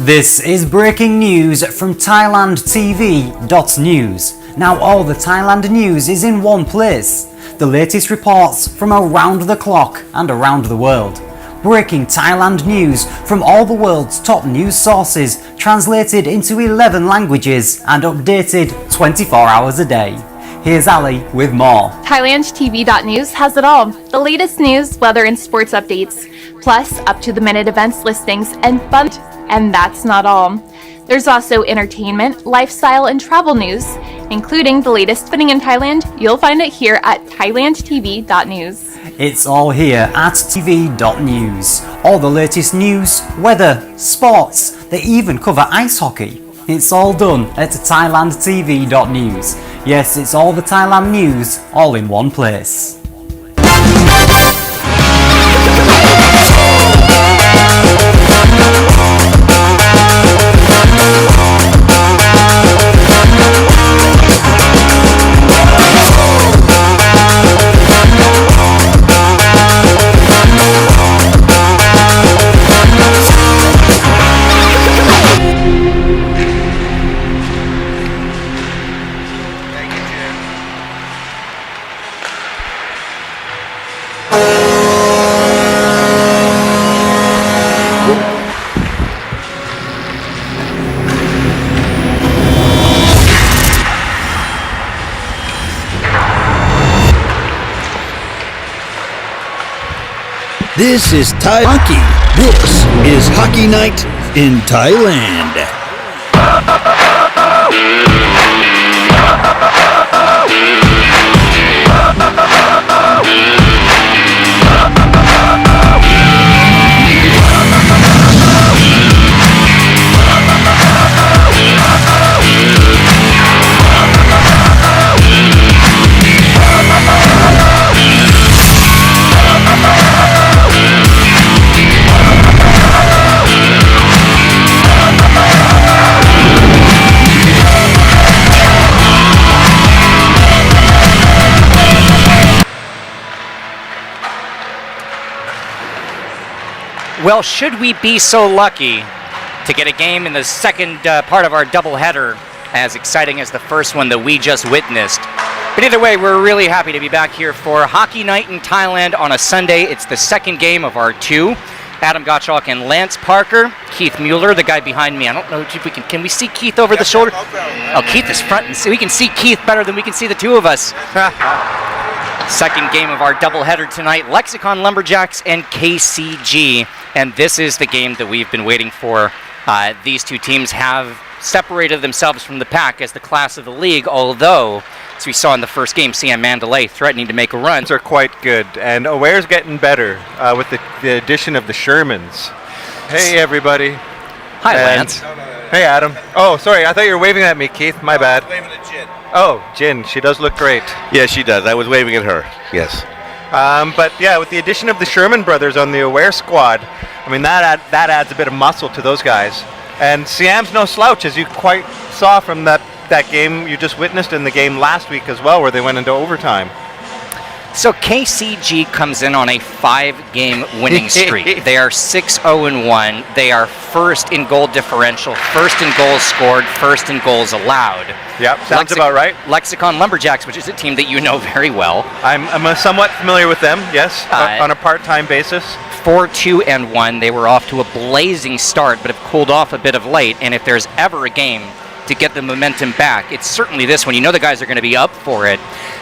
This is breaking news from ThailandTV.news. Now all the Thailand news is in one place. The latest reports from around the clock and around the world. Breaking Thailand news from all the world's top news sources, translated into 11 languages and updated 24 hours a day. Here's Ali with more. ThailandTV.news has it all. The latest news, weather and sports updates, plus up-to-the-minute events listings and fun. And that's not all. There's also entertainment, lifestyle, and travel news, including the latest spinning in Thailand. You'll find it here at ThailandTV.news. It's all here at TV.news. All the latest news, weather, sports, they even cover ice hockey. It's all done at ThailandTV.news. Yes, it's all the Thailand news, all in one place. This is Thai Hockey. This is Hockey Night in Thailand. Well, should we be so lucky to get a game in the second part of our doubleheader, as exciting as the first one that we just witnessed? But either way, we're really happy to be back here for Hockey Night in Thailand on a Sunday. It's the second game of our two. Adam Gottschalk and Lance Parker. Keith Mueller, the guy behind me. I don't know if we can we see Keith over the shoulder? Oh, Keith is front, and we can see Keith better than we can see the two of us. Second game of our doubleheader tonight, LEXICON Lumberjacks and KCG. And this is the game that we've been waiting for. These two teams have separated themselves from the pack as the class of the league, although, as we saw in the first game, Siam Mandalay threatening to make a run. Are quite good, and Aware's getting better with the addition of the Shermans. Hey, everybody. Hi, Lance. Hey, Adam. Oh, sorry, I thought you were waving at me, Keith. My bad. I was waving at Jin. Oh, Jin. She does look great. Yeah, she does. I was waving at her. Yes. But yeah, with the addition of the Sherman brothers on the Aware squad, I mean, that adds a bit of muscle to those guys. And Siam's no slouch, as you quite saw from that game you just witnessed in the game last week as well, where they went into overtime. So KCG comes in on a 5-game winning streak. They are 6-0-1. They are first in goal differential, first in goals scored, first in goals allowed. Yep, sounds about right. LEXICON Lumberjacks, which is a team that you know very well. I'm somewhat familiar with them, yes, on a part-time basis. 4-2-1. They were off to a blazing start, but have cooled off a bit of late. And if there's ever a game to get the momentum back, it's certainly this one. You know the guys are going to be up for it.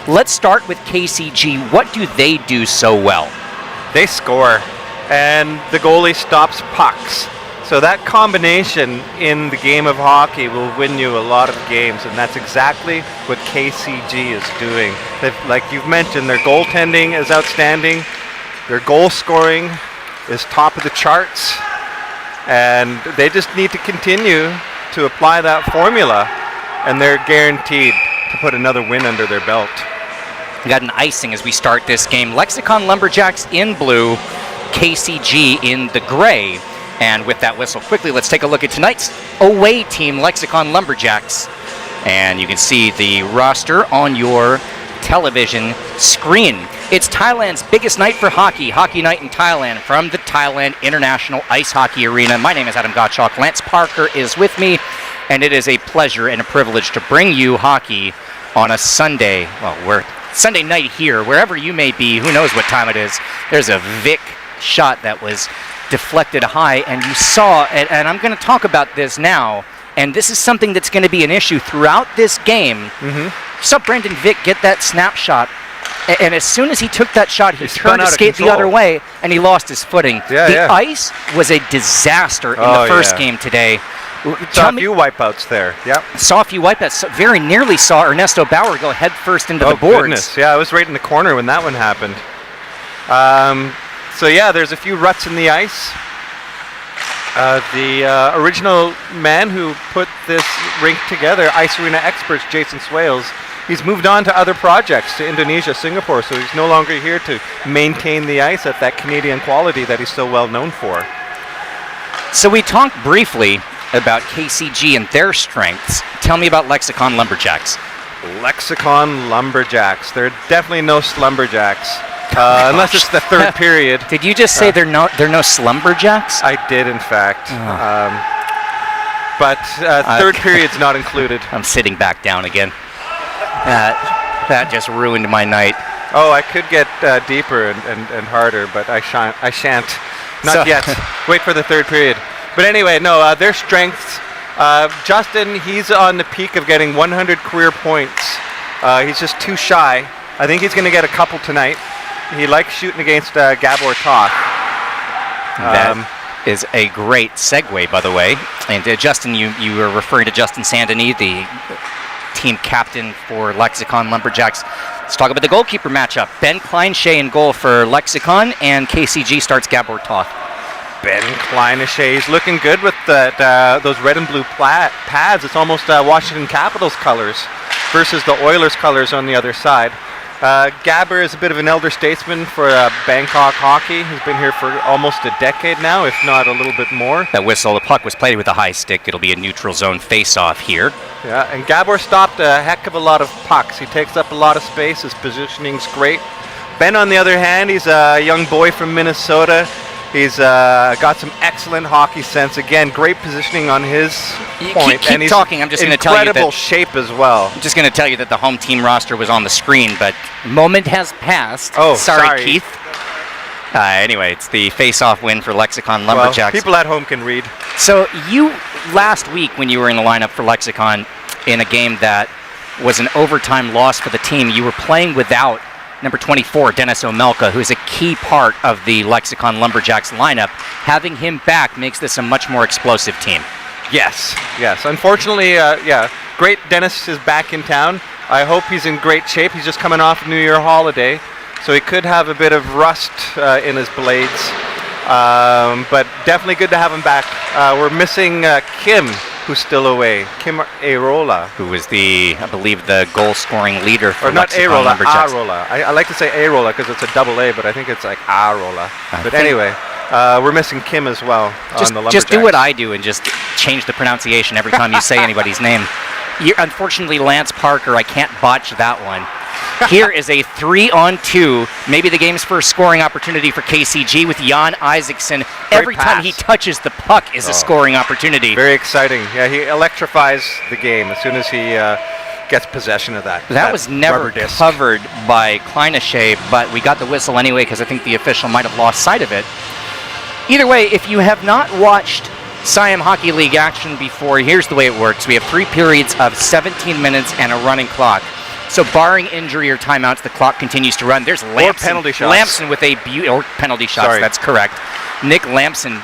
Let's start with KCG. What do they do so well? They score, and the goalie stops pucks. So that combination in the game of hockey will win you a lot of games, and that's exactly what KCG is doing. Like you've mentioned, their goaltending is outstanding. Their goal scoring is top of the charts, and they just need to continue to apply that formula, and they're guaranteed to put another win under their belt. We got an icing as we start this game. LEXICON Lumberjacks in blue, KCG in the gray. And with that whistle, quickly, let's take a look at tonight's away team, LEXICON Lumberjacks. And you can see the roster on your television screen. It's Thailand's biggest night for hockey, Hockey Night in Thailand, from the Thailand International Ice Hockey Arena. My name is Adam Gottschalk. Lance Parker is with me, and it is a pleasure and a privilege to bring you hockey on a Sunday. Well, we're Sunday night here, wherever you may be. Who knows what time it is? There's a Vic shot that was deflected high, and you saw, and I'm going to talk about this now, and this is something that's going to be an issue throughout this game. You saw Brendan Vic get that snapshot, and as soon as he took that shot, he turned to skate the other way, and he lost his footing. The ice was a disaster in the first game today. Saw a few wipeouts there. Yep. Saw a few wipeouts. Very nearly saw Ernesto Bauer go head first into the boards. Goodness. Yeah, I was right in the corner when that one happened. So yeah, there's a few ruts in the ice. The original man who put this rink together, Ice Arena Experts, Jason Swales, he's moved on to other projects, to Indonesia, Singapore, so he's no longer here to maintain the ice at that Canadian quality that he's so well known for. So we talked briefly about KCG and their strengths. Tell me about Lexicon Lumberjacks. Lexicon Lumberjacks. They're definitely no slumberjacks. Unless it's the third period. Did you just say they're no slumberjacks? I did, in fact. But third period's not included. I'm sitting back down again. That just ruined my night. Oh, I could get deeper and harder, but I shan't. Not yet. Wait for the third period. But anyway, no, their strengths. Justin, he's on the peak of getting 100 career points. He's just too shy. I think he's going to get a couple tonight. He likes shooting against Gabor Toth. That is a great segue, by the way. And Justin, you were referring to Justin Sandini, the team captain for Lexicon Lumberjacks. Let's talk about the goalkeeper matchup. Ben Kleinshay in goal for Lexicon, and KCG starts Gabor Toth. Ben Kleinshay is looking good with those red and blue pads. It's almost Washington Capitals colors versus the Oilers colors on the other side. Gabber is a bit of an elder statesman for Bangkok hockey. He's been here for almost a decade now, if not a little bit more. That whistle, the puck was played with a high stick. It'll be a neutral zone face-off here. Yeah, and Gabor stopped a heck of a lot of pucks. He takes up a lot of space. His positioning's great. Ben, on the other hand, he's a young boy from Minnesota. He's got some excellent hockey sense. Again, great positioning on his point. Keep and he's talking. I'm just going to tell you that incredible shape as well. I'm just going to tell you that the home team roster was on the screen, but moment has passed. Oh, sorry. Keith. Anyway, it's the face-off win for Lexicon Lumberjacks. Well, people at home can read. So you, last week when you were in the lineup for Lexicon in a game that was an overtime loss for the team, you were playing without number 24, Dennis Omelka, who's a key part of the Lexicon Lumberjacks lineup. Having him back makes this a much more explosive team. Yes. Unfortunately, great Dennis is back in town. I hope he's in great shape. He's just coming off New Year holiday, so he could have a bit of rust in his blades. But definitely good to have him back. We're missing Kim, who's still away. Kim Arola. Who was I believe, the goal-scoring leader for Or not Lexicon Arola, Lumberjacks. Arola. I like to say Arola because it's a double A, but I think it's like Arola. But anyway, we're missing Kim as well on the Lumberjacks. Just do what I do and just change the pronunciation every time you say anybody's name. Unfortunately, Lance Parker, I can't botch that one. Here is a 3-on-2, maybe the game's first scoring opportunity for KCG with Jan Isaacson. Every time he touches the puck is a scoring opportunity. Very exciting. Yeah, he electrifies the game as soon as he gets possession of that. That was never covered by Kleinshay, but we got the whistle anyway because I think the official might have lost sight of it. Either way, if you have not watched Siam Hockey League action before, here's the way it works. We have 3 periods of 17 minutes and a running clock. So barring injury or timeouts, the clock continues to run. There's Lampson. Or penalty shots. Lampson with or penalty shots, that's correct. Nick Lampson,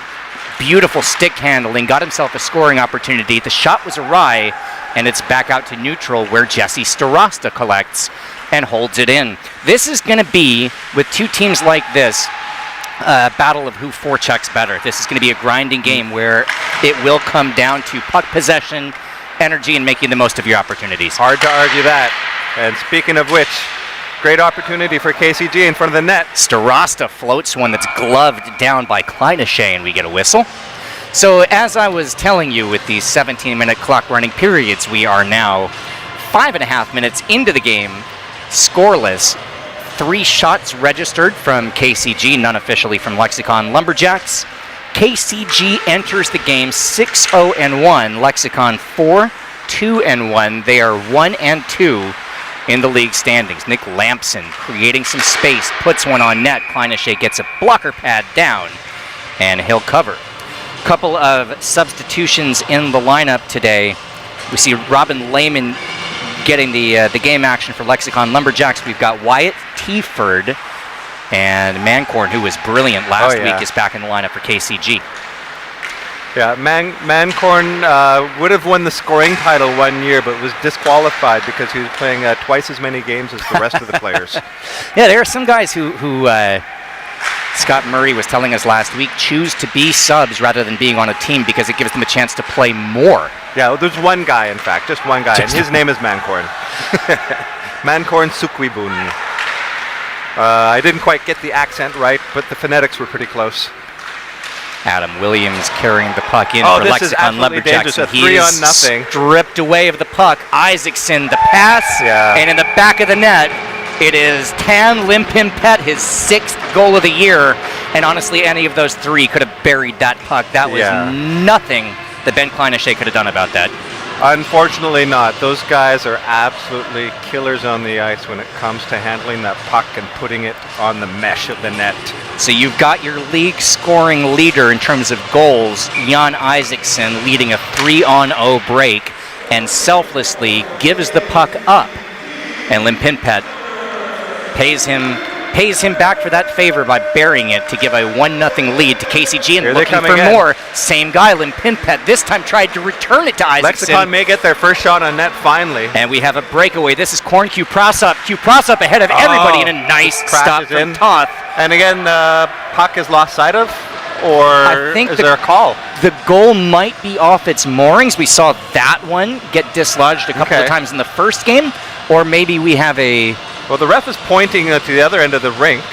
beautiful stick handling, got himself a scoring opportunity. The shot was awry, and it's back out to neutral where Jesse Starasta collects and holds it in. This is going to be, with two teams like this, a battle of who forechecks better. This is going to be a grinding game where it will come down to puck possession, energy, and making the most of your opportunities. Hard to argue that. And speaking of which, great opportunity for KCG in front of the net. Starasta floats one that's gloved down by Kleinshay, and we get a whistle. So as I was telling you with these 17-minute clock running periods, we are now 5.5 minutes into the game. scoreless. 3 shots registered from KCG, none officially from Lexicon Lumberjacks. KCG enters the game 6-0-1. Lexicon 4-2-1. They are 1-2 in the league standings. Nick Lampson creating some space, puts one on net. Kleinashe gets a blocker pad down, and he'll cover. Couple of substitutions in the lineup today. We see Robin Lehman getting the game action for Lexicon Lumberjacks. We've got Wyatt Teaford, and Mancorn, who was brilliant last week, is back in the lineup for KCG. Yeah, Mancorn would have won the scoring title one year, but was disqualified because he was playing twice as many games as the rest of the players. Yeah, there are some guys who Scott Murray was telling us last week, choose to be subs rather than being on a team because it gives them a chance to play more. Yeah, well, there's one guy, in fact, just one guy, and his name is Mancorn. Mancorn Sukwibun. I didn't quite get the accent right, but the phonetics were pretty close. Adam Williams carrying the puck in for Lexicon Lumberjacks. He is stripped away of the puck. Isaacson, the pass, and in the back of the net, it is Tan Limpimpet, his 6th goal of the year. And honestly, any of those 3 could have buried that puck. That was nothing that Ben Kleinashe could have done about that. Unfortunately not. Those guys are absolutely killers on the ice when it comes to handling that puck and putting it on the mesh of the net. So you've got your league scoring leader in terms of goals, Jan Isaacson, leading a 3-on-0 break, and selflessly gives the puck up. And Limpimpet pays him back for that favor by burying it to give a 1-0 lead to KCG, and looking for more. Same guy, Limpimpet, this time tried to return it to Isaacson. Lexicon may get their first shot on net finally. And we have a breakaway. This is Korn Q Prasop. Q Prasop ahead of everybody in a nice stop from Toth. And again, puck is lost sight of, or I think is there a call? The goal might be off its moorings. We saw that one get dislodged a couple of times in the first game, or maybe we have a... Well, the ref is pointing to the other end of the rink,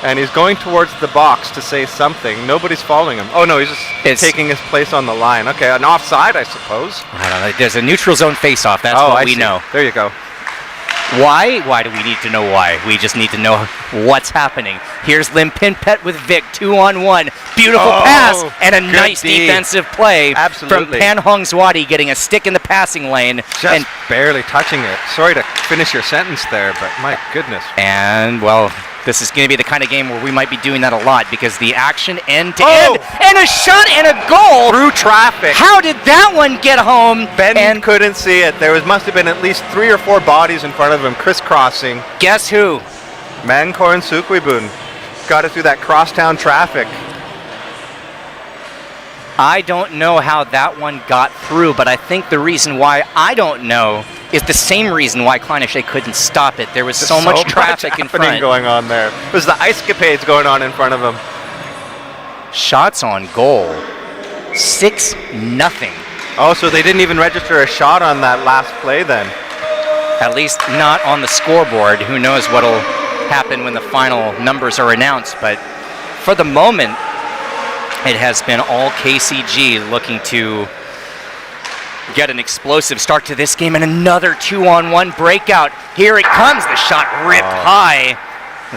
and he's going towards the box to say something. Nobody's following him. Oh, no, he's just taking his place on the line. Okay, an offside, I suppose. I don't know. There's a neutral zone face-off. That's what we know. There you go. Why? Why do we need to know why? We just need to know what's happening. Here's Limpimpet with Vic, 2-on-1. Beautiful pass and a nice defensive play from Pan Hong Zwadi, getting a stick in the passing lane. Just barely touching it. Sorry to finish your sentence there, but my goodness. And, well, this is going to be the kind of game where we might be doing that a lot because the action end to end, and a shot and a goal through traffic. How did that one get home? Ben couldn't see it. There must have been at least 3 or 4 bodies in front of him crisscrossing. Guess who? Mancorn Sukwibun got it through that crosstown traffic. I don't know how that one got through, but I think the reason why I don't know is the same reason why Kleinashe couldn't stop it. There was so much traffic in front. Going on there. It was the ice capades going on in front of him. Shots on goal. 6-0. Oh, so they didn't even register a shot on that last play then? At least not on the scoreboard. Who knows what'll happen when the final numbers are announced, but for the moment, it has been all KCG looking to get an explosive start to this game, and another 2-on-1 breakout. Here it comes. The shot ripped high.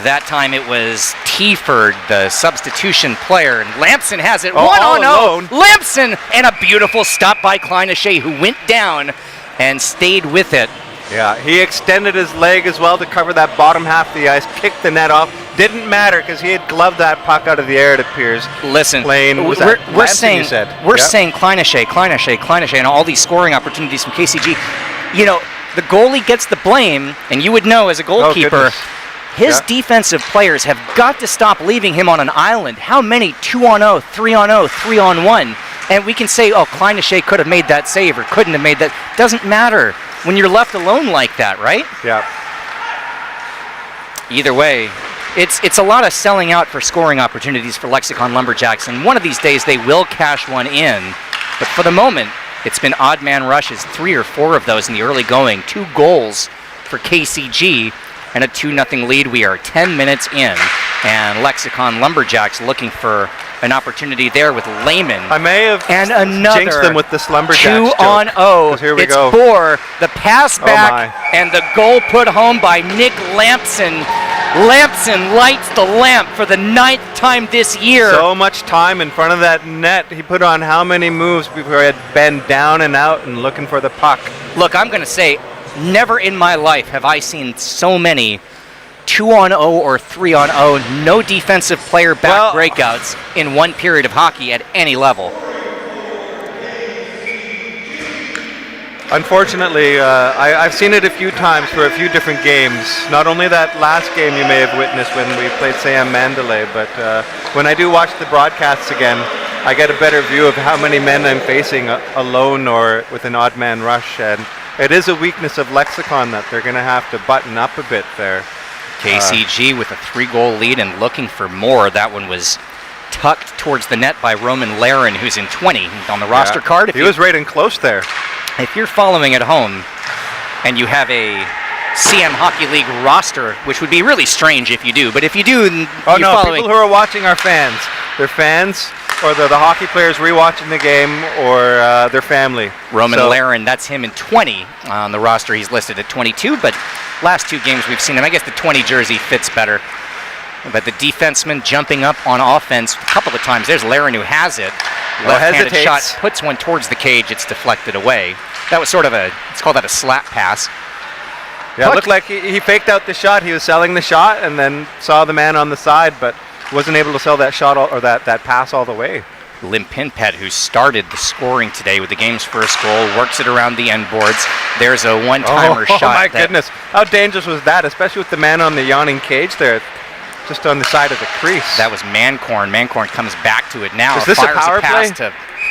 That time it was Teaford, the substitution player, and Lampson has it 1-on-0. Lampson, and a beautiful stop by Kleinashe, who went down and stayed with it. Yeah, he extended his leg as well to cover that bottom half of the ice, kicked the net off. Didn't matter because he had gloved that puck out of the air, it appears. Listen, we're saying Kleinashe, and all these scoring opportunities from KCG. You know, the goalie gets the blame, and you would know as a goalkeeper, his defensive players have got to stop leaving him on an island. How many 2-on-0, 3-on-0, 3-on-1? And we can say, oh, Kleinashe could have made that save or couldn't have made that. Doesn't matter when you're left alone like that, right? Yeah. Either way, it's a lot of selling out for scoring opportunities for Lexicon Lumberjacks, and one of these days they will cash one in. But for the moment, it's been odd man rushes, 3 or 4 of those in the early going, 2 goals for KCG, and a 2-0 lead. We are 10 minutes in, and Lexicon Lumberjacks looking for an opportunity there with Lehman. I may have and jinxed them with this Lumberjacks 2-0. Here we it's go. Bohr, the pass Oh back, and the goal put home by Nick Lampson. Lampson lights the lamp for the 9th time this year. So much time in front of that net. He put on how many moves before he had been down and out and looking for the puck? Look, I'm going to say, never in my life have I seen so many 2-on-0 or 3-on-0, no defensive player back breakouts in one period of hockey at any level. Unfortunately, I've seen it a few times for a few different games. Not only that last game you may have witnessed when we played Siam Mandalay, but when I do watch the broadcasts again, I get a better view of how many men I'm facing alone or with an odd man rush. And it is a weakness of Lexicon that they're going to have to button up a bit there. KCG with a 3-goal lead and looking for more. That one was tucked towards the net by Roman Laren, who's in 20 on the roster card. He was right in close there. If you're following at home and you have a Siam Hockey League roster, which would be really strange if you do, but if you do, people who are watching are fans. They're fans, or they're the hockey players rewatching the game, or their family. Roman Laren, that's him in 20 on the roster. He's listed at 22, but last 2 games we've seen him. I guess the 20 jersey fits better. But the defenseman jumping up on offense a couple of times. There's Laren who has it. Left-handed shot, puts one towards the cage. It's deflected away. That was sort of let's call that a slap pass. Yeah, it looked like he faked out the shot. He was selling the shot and then saw the man on the side, but wasn't able to sell that shot or that pass all the way. Limpinpet, who started the scoring today with the game's first goal, works it around the end boards. There's a one-timer shot. Oh my goodness. How dangerous was that, especially with the man on the yawning cage there, just on the side of the crease. That was Mancorn. Mancorn comes back to it now. Is this a power play?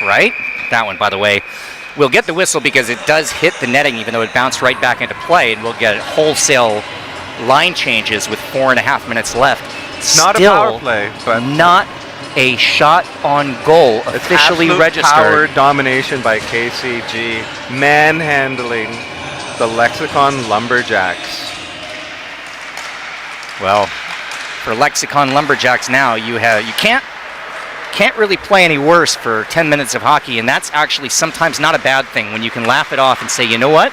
Right? That one, by the way. We'll get the whistle because it does hit the netting, even though it bounced right back into play, and we'll get wholesale line changes with 4.5 minutes left. It's not a power play, but not a shot on goal officially registered. Power domination by KCG, manhandling the Lexicon Lumberjacks. Well, for Lexicon Lumberjacks now, you can't really play any worse for 10 minutes of hockey, and that's actually sometimes not a bad thing when you can laugh it off and say, you know what,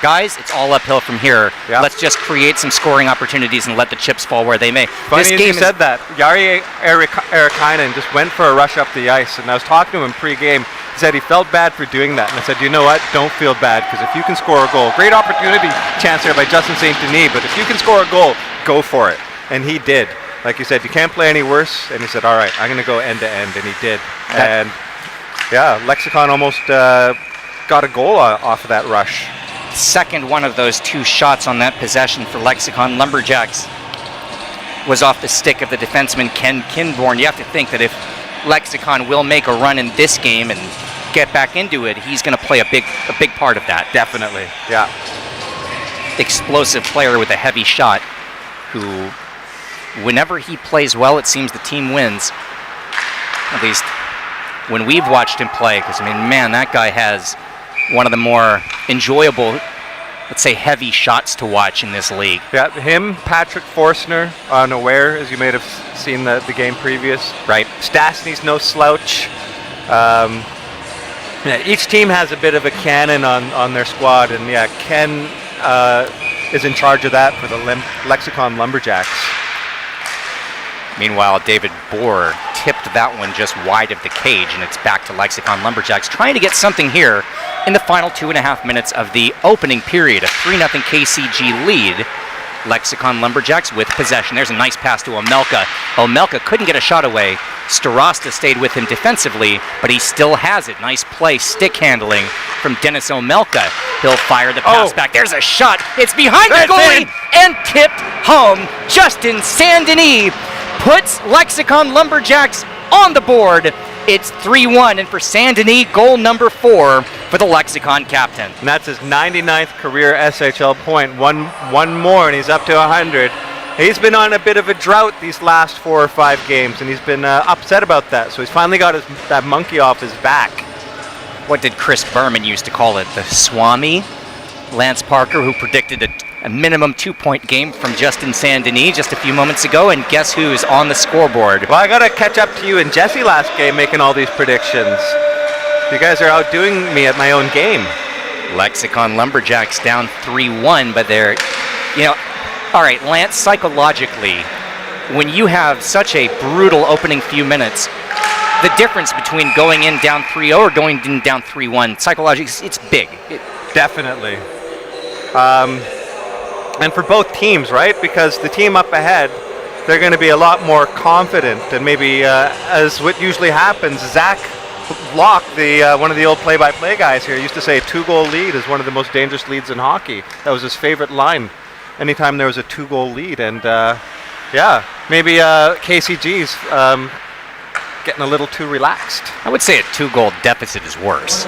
guys, it's all uphill from here. Yep. Let's just create some scoring opportunities and let the chips fall where they may. Funny you said that. Jari Erikainen just went for a rush up the ice, and I was talking to him pre-game. He said he felt bad for doing that, and I said, you know what, don't feel bad, because if you can score a goal, great opportunity chance there by Justin St. Denis, but if you can score a goal, go for it. And he did. Like you said, you can't play any worse. And he said, all right, I'm going to go end to end. And he did. And yeah, Lexicon almost got a goal off of that rush. Second one of those 2 shots on that possession for Lexicon Lumberjacks was off the stick of the defenseman Ken Kinborn. You have to think that if Lexicon will make a run in this game and get back into it, he's going to play a big part of that. Definitely, yeah. Explosive player with a heavy shot who, whenever he plays well, it seems the team wins. At least when we've watched him play, because, I mean, man, that guy has one of the more enjoyable, let's say, heavy shots to watch in this league. Yeah, him, Patrick Forstner, unaware, as you may have seen the game previous. Right. Stastny's no slouch. Each team has a bit of a cannon on their squad, and yeah, Ken is in charge of that for the Lexicon Lumberjacks. Meanwhile, David Bohr tipped that one just wide of the cage, and it's back to Lexicon Lumberjacks trying to get something here in the final 2.5 minutes of the opening period. A 3-0 KCG lead. Lexicon Lumberjacks with possession. There's a nice pass to Omelka. Omelka couldn't get a shot away. Starasta stayed with him defensively, but he still has it. Nice play, stick handling from Dennis Omelka. He'll fire the pass back. There's a shot. It's behind the goalie and tipped home. Justin Saint-Denis puts Lexicon Lumberjacks on the board. It's 3-1, and for Saint-Denis, goal number 4 for the Lexicon captain. And that's his 99th career SHL point. One more, and he's up to 100. He's been on a bit of a drought these last 4 or 5 games, and he's been upset about that. So he's finally got that monkey off his back. What did Chris Berman used to call it? The Swami? Lance Parker, who predicted A minimum 2-point game from Justin Saint-Denis just a few moments ago, and guess who's on the scoreboard? Well, I got to catch up to you and Jesse last game making all these predictions. You guys are outdoing me at my own game. Lexicon Lumberjacks down 3-1, but they're, all right, Lance, psychologically, when you have such a brutal opening few minutes, the difference between going in down 3-0 or going in down 3-1, psychologically, it's big. Definitely. And for both teams, right? Because the team up ahead, they're going to be a lot more confident, and maybe as what usually happens, Zach Locke, one of the old play-by-play guys here, used to say a 2-goal lead is one of the most dangerous leads in hockey. That was his favorite line anytime there was a 2-goal lead. And maybe KCG's getting a little too relaxed. I would say a 2-goal deficit is worse.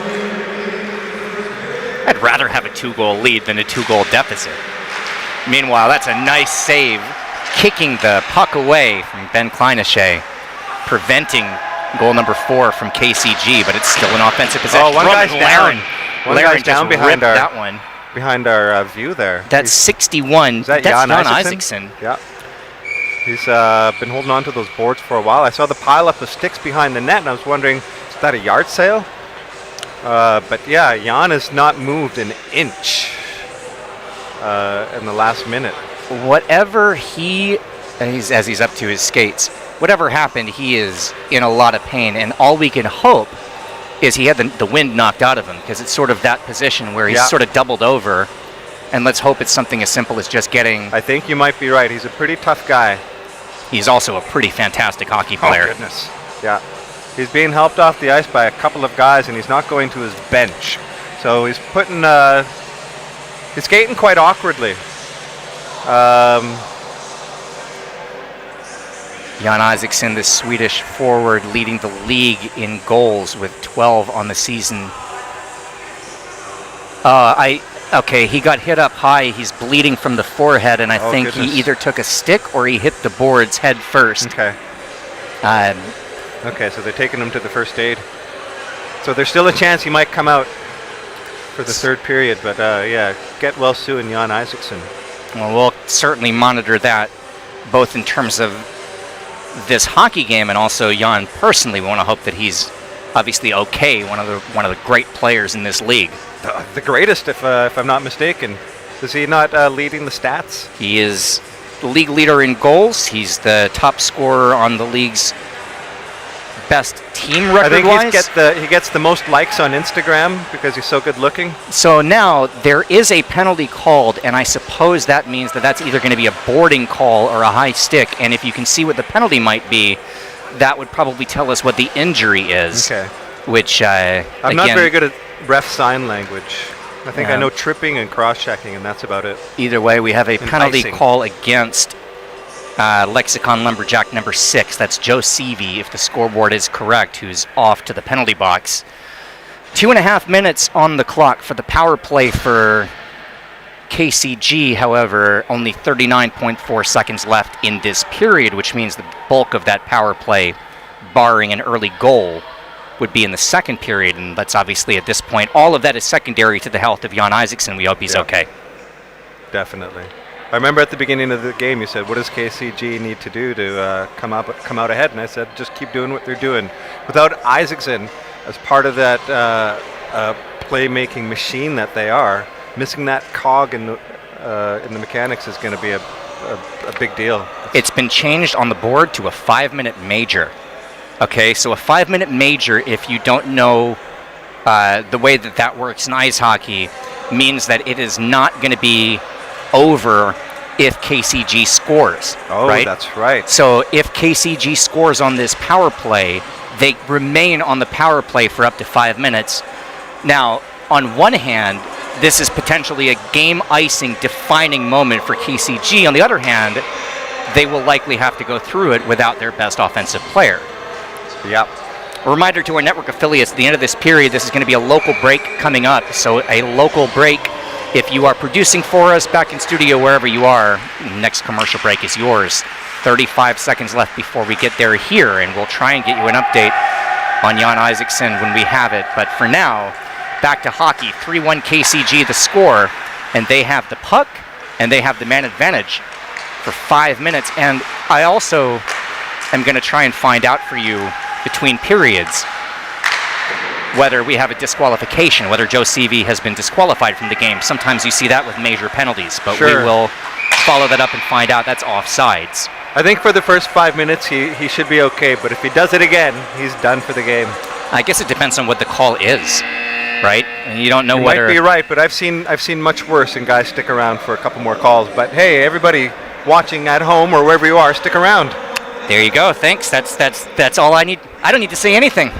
I'd rather have a 2-goal lead than a 2-goal deficit. Meanwhile, that's a nice save, kicking the puck away from Ben Kleinasche, preventing goal number 4 from KCG, but it's still an offensive possession. Oh, one guy's down. One guy's down behind our view there. That's 61. Is that That's Jan Isaacson? Yeah. He's been holding on to those boards for a while. I saw the pile up of sticks behind the net, and I was wondering, is that a yard sale? But yeah, Jan has not moved an inch in the last minute. Whatever as he's up to his skates, whatever happened, he is in a lot of pain, and all we can hope is he had the wind knocked out of him, because it's sort of that position where he's sort of doubled over, and let's hope it's something as simple as just getting... I think you might be right. He's a pretty tough guy. He's also a pretty fantastic hockey player. Oh, goodness. Yeah. He's being helped off the ice by a couple of guys, and he's not going to his bench. So he's putting... he's skating quite awkwardly. Jan Isaacson, the Swedish forward, leading the league in goals with 12 on the season. Okay, he got hit up high. He's bleeding from the forehead, and I think he either took a stick or he hit the boards head first. Okay. Okay, so they're taking him to the first aid. So there's still a chance he might come out for the third period, but get well soon, Jan Isaacson. Well, we'll certainly monitor that, both in terms of this hockey game and also Jan personally. We want to hope that he's obviously okay, one of the great players in this league. The greatest, if I'm not mistaken. Is he not leading the stats? He is the league leader in goals. He's the top scorer on the league's best team record-wise. I think he gets the most likes on Instagram because he's so good looking. So now there is a penalty called, and I suppose that means that that's either going to be a boarding call or a high stick. And if you can see what the penalty might be, that would probably tell us what the injury is. Okay. Which I'm not very good at ref sign language. I think I know tripping and cross-checking, and that's about it. Either way, we have a penalty call against Lexicon Lumberjack number 6. That's Joe Seavey, if the scoreboard is correct, who's off to the penalty box. 2.5 minutes on the clock for the power play for KCG. However, only 39.4 seconds left in this period, which means the bulk of that power play, barring an early goal, would be in the second period, and that's obviously at this point, all of that is secondary to the health of Jan Isaacson. We hope he's okay. Definitely. I remember at the beginning of the game you said, what does KCG need to do to come out ahead? And I said, just keep doing what they're doing. Without Isaacson as part of that playmaking machine that they are, missing that cog in the mechanics is going to be a big deal. It's been changed on the board to a 5-minute major. Okay, so a 5-minute major, if you don't know the way that works in ice hockey, means that it is not going to be over if KCG scores. Oh, right? That's right. So if KCG scores on this power play, they remain on the power play for up to 5 minutes. Now, on one hand, this is potentially a game-icing, defining moment for KCG. On the other hand, they will likely have to go through it without their best offensive player. Yep. A reminder to our network affiliates, at the end of this period, this is going to be a local break coming up. So a local break. If you are producing for us back in studio, wherever you are, next commercial break is yours. 35 seconds left before we get there here, and we'll try and get you an update on Jan Isaacson when we have it. But for now, back to hockey. 3-1 KCG, the score, and they have the puck and they have the man advantage for 5 minutes. And I also am going to try and find out for you between periods whether we have a disqualification, whether Joe Seavey has been disqualified from the game. Sometimes you see that with major penalties, but we will follow that up and find out. That's offsides. I think for the first 5 minutes he should be okay, but if he does it again, he's done for the game. I guess it depends on what the call is, right? And you don't know whether... You might be right, but I've seen much worse, and guys stick around for a couple more calls. But hey, everybody watching at home or wherever you are, stick around. There you go. Thanks. That's all I need. I don't need to say anything.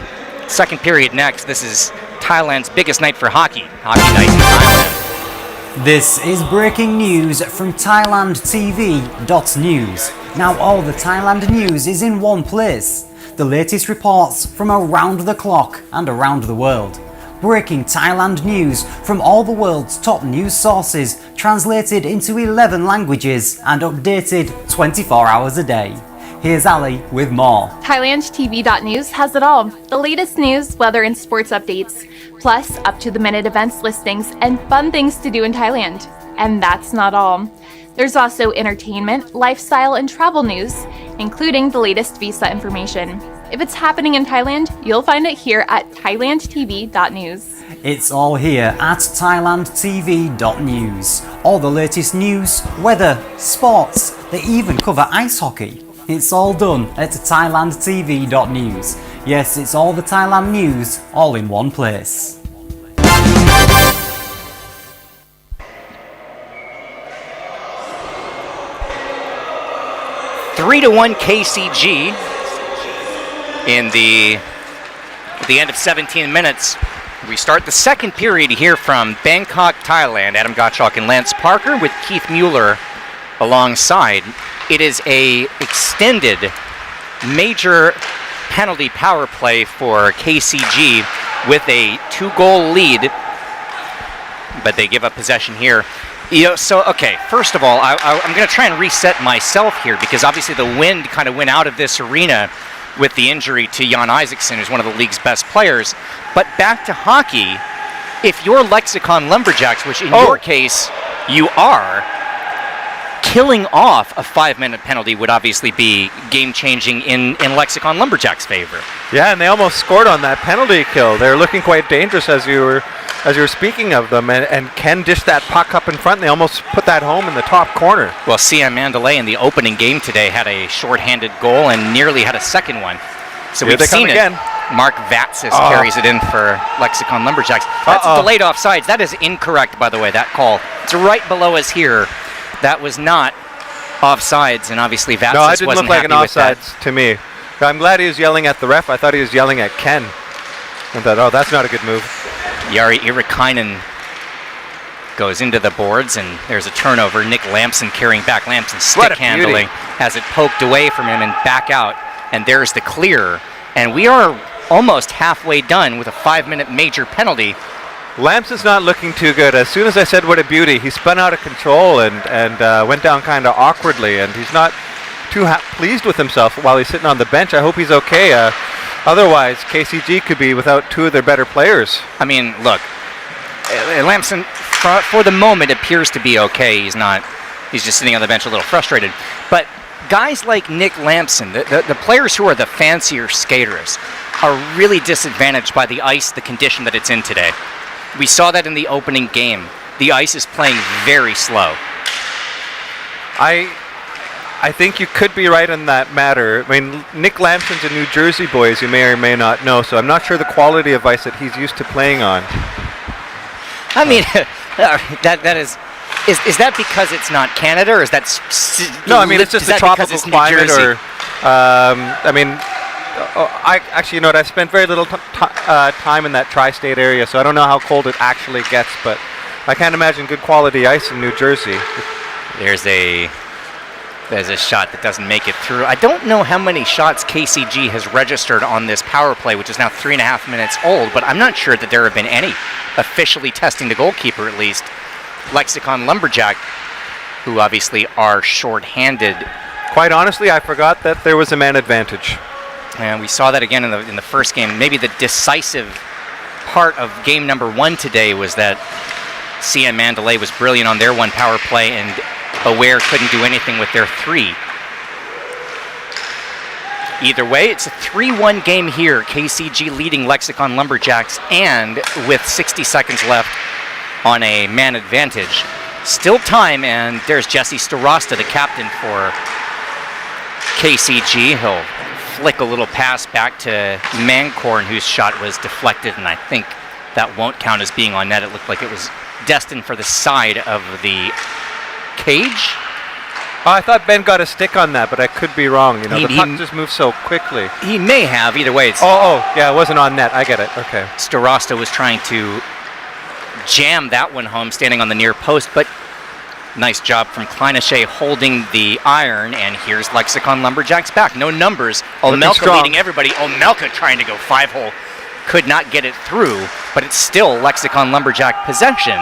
Second period next. This is Thailand's biggest night for hockey. Hockey night in Thailand. This is breaking news from ThailandTV.news. Now all the Thailand news is in one place. The latest reports from around the clock and around the world. Breaking Thailand news from all the world's top news sources, translated into 11 languages and updated 24 hours a day. Here's Ali with more. ThailandTV.news has it all. The latest news, weather and sports updates, plus up-to-the-minute events listings and fun things to do in Thailand. And that's not all. There's also entertainment, lifestyle, and travel news, including the latest visa information. If it's happening in Thailand, you'll find it here at ThailandTV.news. It's all here at ThailandTV.news. All the latest news, weather, sports, they even cover ice hockey. It's all done at ThailandTV.news. Yes, it's all the Thailand news, all in one place. 3-1 KCG in the end of 17 minutes. We start the second period here from Bangkok, Thailand. Adam Gottschalk and Lance Parker with Keith Mueller alongside. It is a extended major penalty power play for KCG with a 2-goal lead, but they give up possession here. Okay, first of all, I'm going to try and reset myself here because obviously the wind kind of went out of this arena with the injury to Jan Isaacson, who's one of the league's best players. But back to hockey, if you're Lexicon Lumberjacks, which in your case you are, killing off a 5-minute penalty would obviously be game-changing in Lexicon Lumberjacks' favor. Yeah, and they almost scored on that penalty kill. They're looking quite dangerous as you were speaking of them, and Ken dished that puck up in front. And they almost put that home in the top corner. Well, Siam Mandalay in the opening game today had a shorthanded goal and nearly had a second one. So we've seen it. Again. Mark Vatsis carries it in for Lexicon Lumberjacks. That's delayed offsides. That is incorrect, by the way, that call. It's right below us here. That was not offsides, and obviously Vatsis no, it didn't wasn't look like an happy with offsides to me. I'm glad he was yelling at the ref. I thought he was yelling at Ken. I thought, that's not a good move. Jari Irikainen goes into the boards, and there's a turnover. Nick Lampson carrying back. Lampson stick handling, has it poked away from him and back out, and there's the clear. And we are almost halfway done with a 5-minute major penalty. Lampson's not looking too good. As soon as I said what a beauty, he spun out of control and went down kind of awkwardly, and he's not too pleased with himself while he's sitting on the bench. I hope he's okay. Otherwise, KCG could be without two of their better players. I mean, look, Lampson, for the moment, appears to be okay. He's not. He's just sitting on the bench a little frustrated. But guys like Nick Lampson, the players who are the fancier skaters, are really disadvantaged by the ice, the condition that it's in today. We saw that in the opening game. The ice is playing very slow. I think you could be right in that matter. I mean, Nick Lampson's a New Jersey boy, as you may or may not know, so I'm not sure the quality of ice that he's used to playing on. I mean, that is that because it's not Canada, or is that... No, I mean, it's just a tropical climate, or... I mean, actually, you know what, I've spent very little time in that tri-state area, so I don't know how cold it actually gets, but I can't imagine good quality ice in New Jersey. There's a shot that doesn't make it through. I don't know how many shots KCG has registered on this power play, which is now 3.5 minutes old, but I'm not sure that there have been any officially testing the goalkeeper, at least. Lexicon Lumberjack, who obviously are short-handed. Quite honestly, I forgot that there was a man advantage. And we saw that again in the first game. Maybe the decisive part of game number 1 today was that Siam Mandalay was brilliant on their 1 power play, and Aware couldn't do anything with their 3. Either way, it's a 3-1 game here. KCG leading Lexicon Lumberjacks, and with 60 seconds left on a man advantage. Still time, and there's Jesse Starosta, the captain for KCG. He'll flick a little pass back to Mancorn, whose shot was deflected, and I think that won't count as being on net. It looked like it was destined for the side of the cage. Oh, I thought Ben got a stick on that, but I could be wrong. You know, the puck just moves so quickly. He may have. Either way, it's... Yeah, it wasn't on net. I get it. Okay. Starosta was trying to jam that one home, standing on the near post, but nice job from Kleinashe holding the iron, and here's Lexicon Lumberjacks back. No numbers. Omelka leading everybody. Omelka trying to go 5-hole. Could not get it through, but it's still Lexicon Lumberjack possession,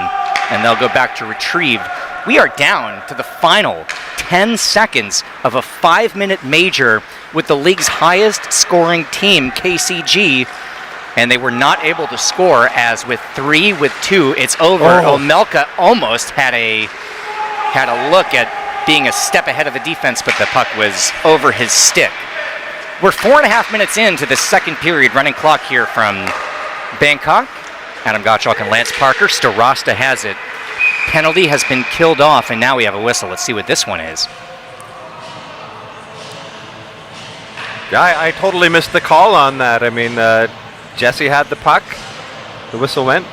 and they'll go back to retrieve. We are down to the final 10 seconds of a 5-minute major with the league's highest scoring team, KCG, and they were not able to score, as with 3 with 2, it's over. Omelka almost had a look at being a step ahead of the defense, but the puck was over his stick. We're 4.5 minutes into the second period, running clock here from Bangkok. Adam Gottschalk and Lance Parker. Starosta has it. Penalty has been killed off, and now we have a whistle. Let's see what this one is. Yeah, I totally missed the call on that. I mean, Jesse had the puck. The whistle went.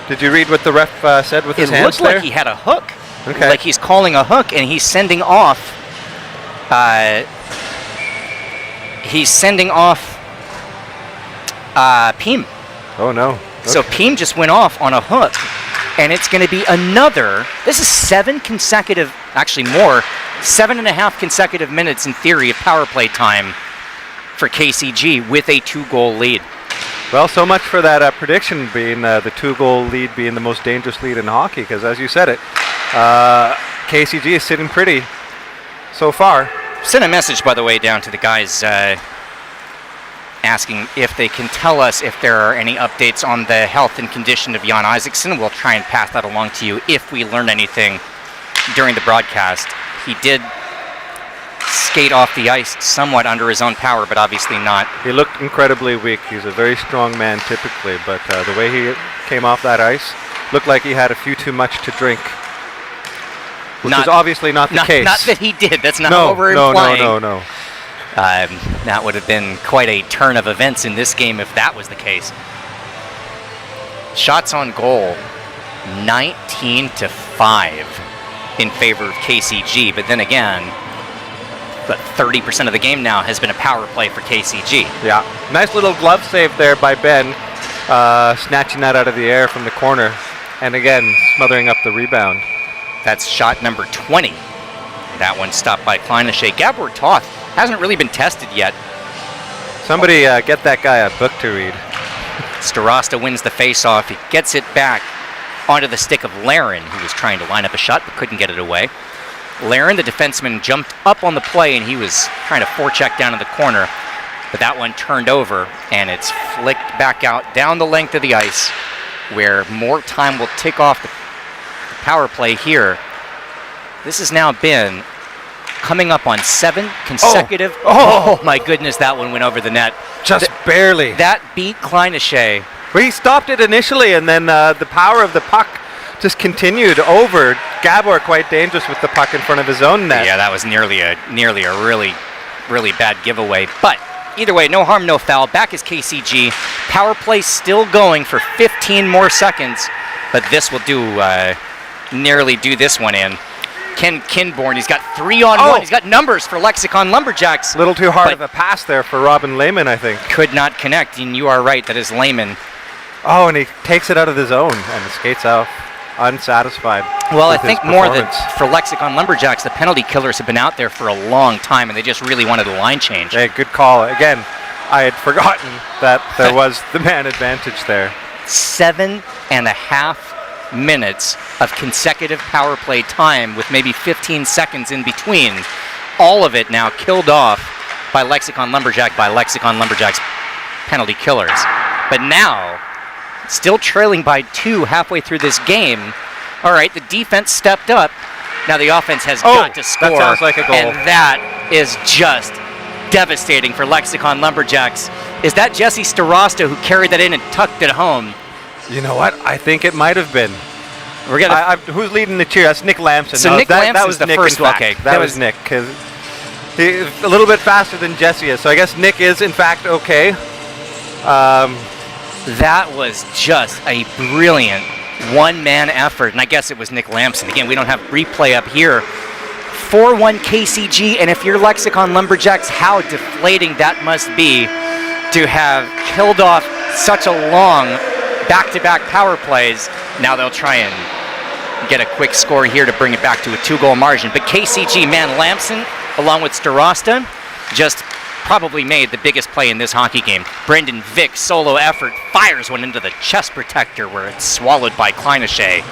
Did you read what the ref said with his hands there? It looked like he had a hook. Okay. Like he's calling a hook, and he's sending off... Peem. Oh, no. Okay. So Peem just went off on a hook, and it's going to be another... This is 7 consecutive, actually more, 7.5 consecutive minutes in theory of power play time for KCG with a 2-goal lead. Well, so much for that prediction being the 2-goal lead being the most dangerous lead in hockey, because as you said it, KCG is sitting pretty so far. Sent a message, by the way, down to the guys asking if they can tell us if there are any updates on the health and condition of Jan Isaacson. We'll try and pass that along to you if we learn anything during the broadcast. He did skate off the ice somewhat under his own power, but obviously not. He looked incredibly weak. He's a very strong man typically, but the way he came off that ice looked like he had a few too much to drink, which is obviously not the case. Not that he did. That's not what we're implying. No. That would have been quite a turn of events in this game if that was the case. Shots on goal, 19-5 in favor of KCG, but then again, but 30% of the game now has been a power play for KCG. Yeah, nice little glove save there by Ben, snatching that out of the air from the corner, and again, smothering up the rebound. That's shot number 20. That one stopped by Kleinashe. Gabor Toth hasn't really been tested yet. Somebody get that guy a book to read. Starosta wins the face-off. He gets it back onto the stick of Laren, who was trying to line up a shot but couldn't get it away. Laren, the defenseman, jumped up on the play, and he was trying to forecheck down in the corner, but that one turned over, and it's flicked back out down the length of the ice, where more time will tick off the power play here. This has now been coming up on 7 consecutive... Oh my goodness, that one went over the net. Just barely. That beat Kleinashe. Well, he stopped it initially, and then the power of the puck just continued over. Gabor quite dangerous with the puck in front of his own net. Yeah, that was nearly a really, really bad giveaway. But either way, no harm, no foul. Back is KCG. Power play still going for 15 more seconds, but this will nearly do this one in. Ken Kinborn, he's got 3-on-1. He's got numbers for Lexicon Lumberjacks. A little too hard of a pass there for Robin Lehman, I think. Could not connect, and you are right, that is Lehman. Oh, and he takes it out of the zone and skates out unsatisfied. Well, I think more that for Lexicon Lumberjacks, the penalty killers have been out there for a long time, and they just really wanted a line change. Hey, good call. Again, I had forgotten that there was the man advantage there. 7.5 minutes of consecutive power play time with maybe 15 seconds in between. All of it now killed off by Lexicon Lumberjacks penalty killers. But now still trailing by 2 halfway through this game. All right, the defense stepped up. Now the offense has got to score. That sounds like a goal. And that is just devastating for Lexicon Lumberjacks. Is that Jesse Starosta who carried that in and tucked it home? You know what? I think it might have been. We're gonna. Who's leading the cheer? That's Nick Lamson. So No, Nick that Lamson's was the Nick, first in fact. one. Okay, That was Nick, because he's a little bit faster than Jesse is. So I guess Nick is, in fact, okay. That was just a brilliant one-man effort, and I guess it was Nick Lamson. Again, we don't have replay up here. 4-1 KCG, and if you're Lexicon Lumberjacks, how deflating that must be to have killed off such a long back-to-back power plays. Now they'll try and get a quick score here to bring it back to a 2-goal margin. But KCG, man, Lamson, along with Starosta, just probably made the biggest play in this hockey game. Brendan Vick, solo effort, fires one into the chest protector where it's swallowed by Kleinashe.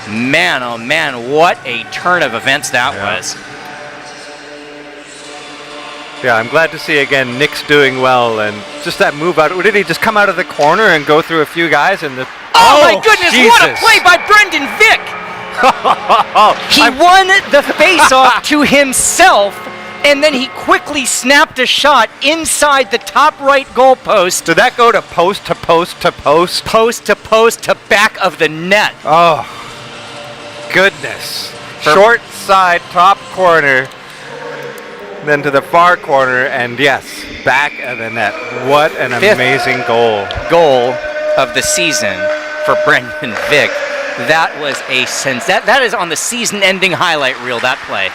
Man, oh man, what a turn of events that was. Yeah, I'm glad to see again Nick's doing well, and just that move out. Did he just come out of the corner and go through a few guys? And oh my goodness, what a play by Brendan Vick! He won the face-off to himself, and then he quickly snapped a shot inside the top right goal post. Did that go to post to post to post? Post to post to back of the net. Oh, goodness. Short side, top corner, then to the far corner, and yes, back of the net. What an amazing goal. Goal of the season for Brendan Vick. That was a sense. That is on the season-ending highlight reel, that play.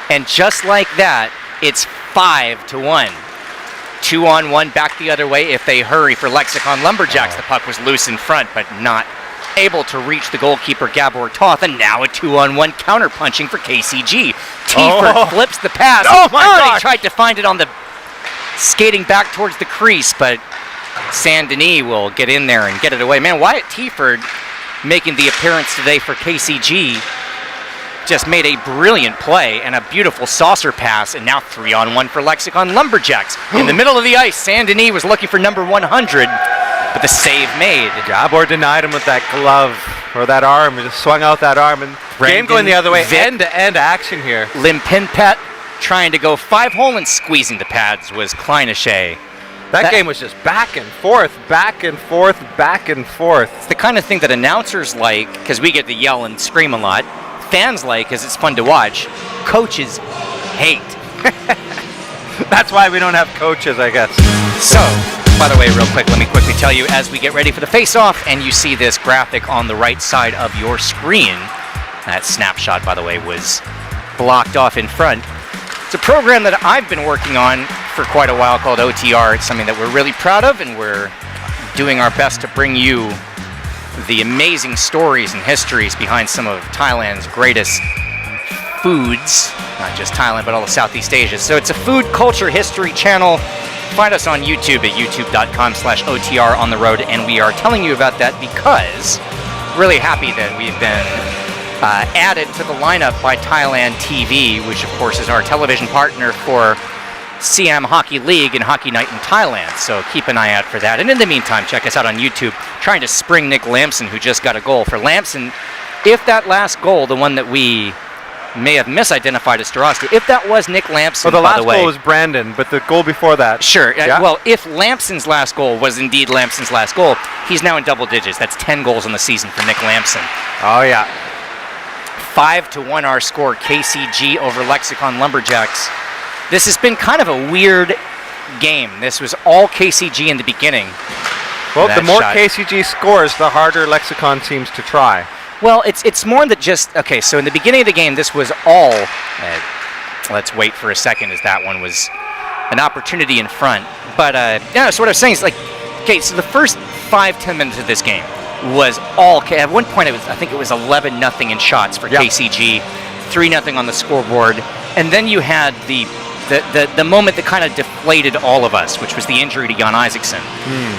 And just like that, it's 5-1. 2-on-1 back the other way if they hurry for Lexicon Lumberjacks. The puck was loose in front, but not able to reach the goalkeeper, Gabor Toth. And now a 2-on-1 counter-punching for KCG. Tiefert flips the pass. Oh, my God! He tried to find it on the skating back towards the crease, but Saint-Denis will get in there and get it away. Man, Wyatt Tiefert making the appearance today for KCG. Just made a brilliant play and a beautiful saucer pass, and now 3-on-1 for Lexicon Lumberjacks. In the middle of the ice, Saint-Denis was looking for number 100, but the save made. Gabor denied him with that glove, or that arm. He just swung out that arm, and game going the other way. End-to-end action here. Limpinpet trying to go 5-hole and squeezing the pads was Kleinashe. That game was just back and forth, back and forth, back and forth. It's the kind of thing that announcers like, because we get to yell and scream a lot. Fans like, because it's fun to watch. Coaches hate. That's why we don't have coaches, I guess. So, by the way, real quick, let me quickly tell you, as we get ready for the face-off, and you see this graphic on the right side of your screen, that snapshot, by the way, was blocked off in front. It's a program that I've been working on for quite a while called OTR. It's something that we're really proud of, and we're doing our best to bring you the amazing stories and histories behind some of Thailand's greatest foods, not just Thailand, but all of Southeast Asia. So it's a food culture history channel. Find us on YouTube at youtube.com/OTR on the road, and we are telling you about that because really happy that we've been added to the lineup by Thailand TV, which of course is our television partner for Siam Hockey League and Hockey Night in Thailand, so keep an eye out for that. And in the meantime, check us out on YouTube, trying to spring Nick Lamson, who just got a goal. For Lamson, if that last goal, the one that we may have misidentified as Starosta, if that was Nick Lamson, well, the by last the way, goal was Brandon, but the goal before that. Sure. Yeah? Well, if Lamson's last goal was indeed Lamson's last goal, he's now in double digits. That's 10 goals in the season for Nick Lamson. Oh, yeah. 5-1 our score, KCG over Lexicon Lumberjacks. This has been kind of a weird game. This was all KCG in the beginning. Well, the more KCG scores, the harder Lexicon seems to try. Well, it's more than just, okay, so in the beginning of the game, this was all, let's wait for a second, as that one was an opportunity in front. But, yeah, so what I was saying is, like, okay, so the first 5-10 minutes of this game was all, at one point, I think it was 11-0 in shots for KCG, 3-0 on the scoreboard, and then you had the moment that kind of deflated all of us, which was the injury to Jan Isaacson.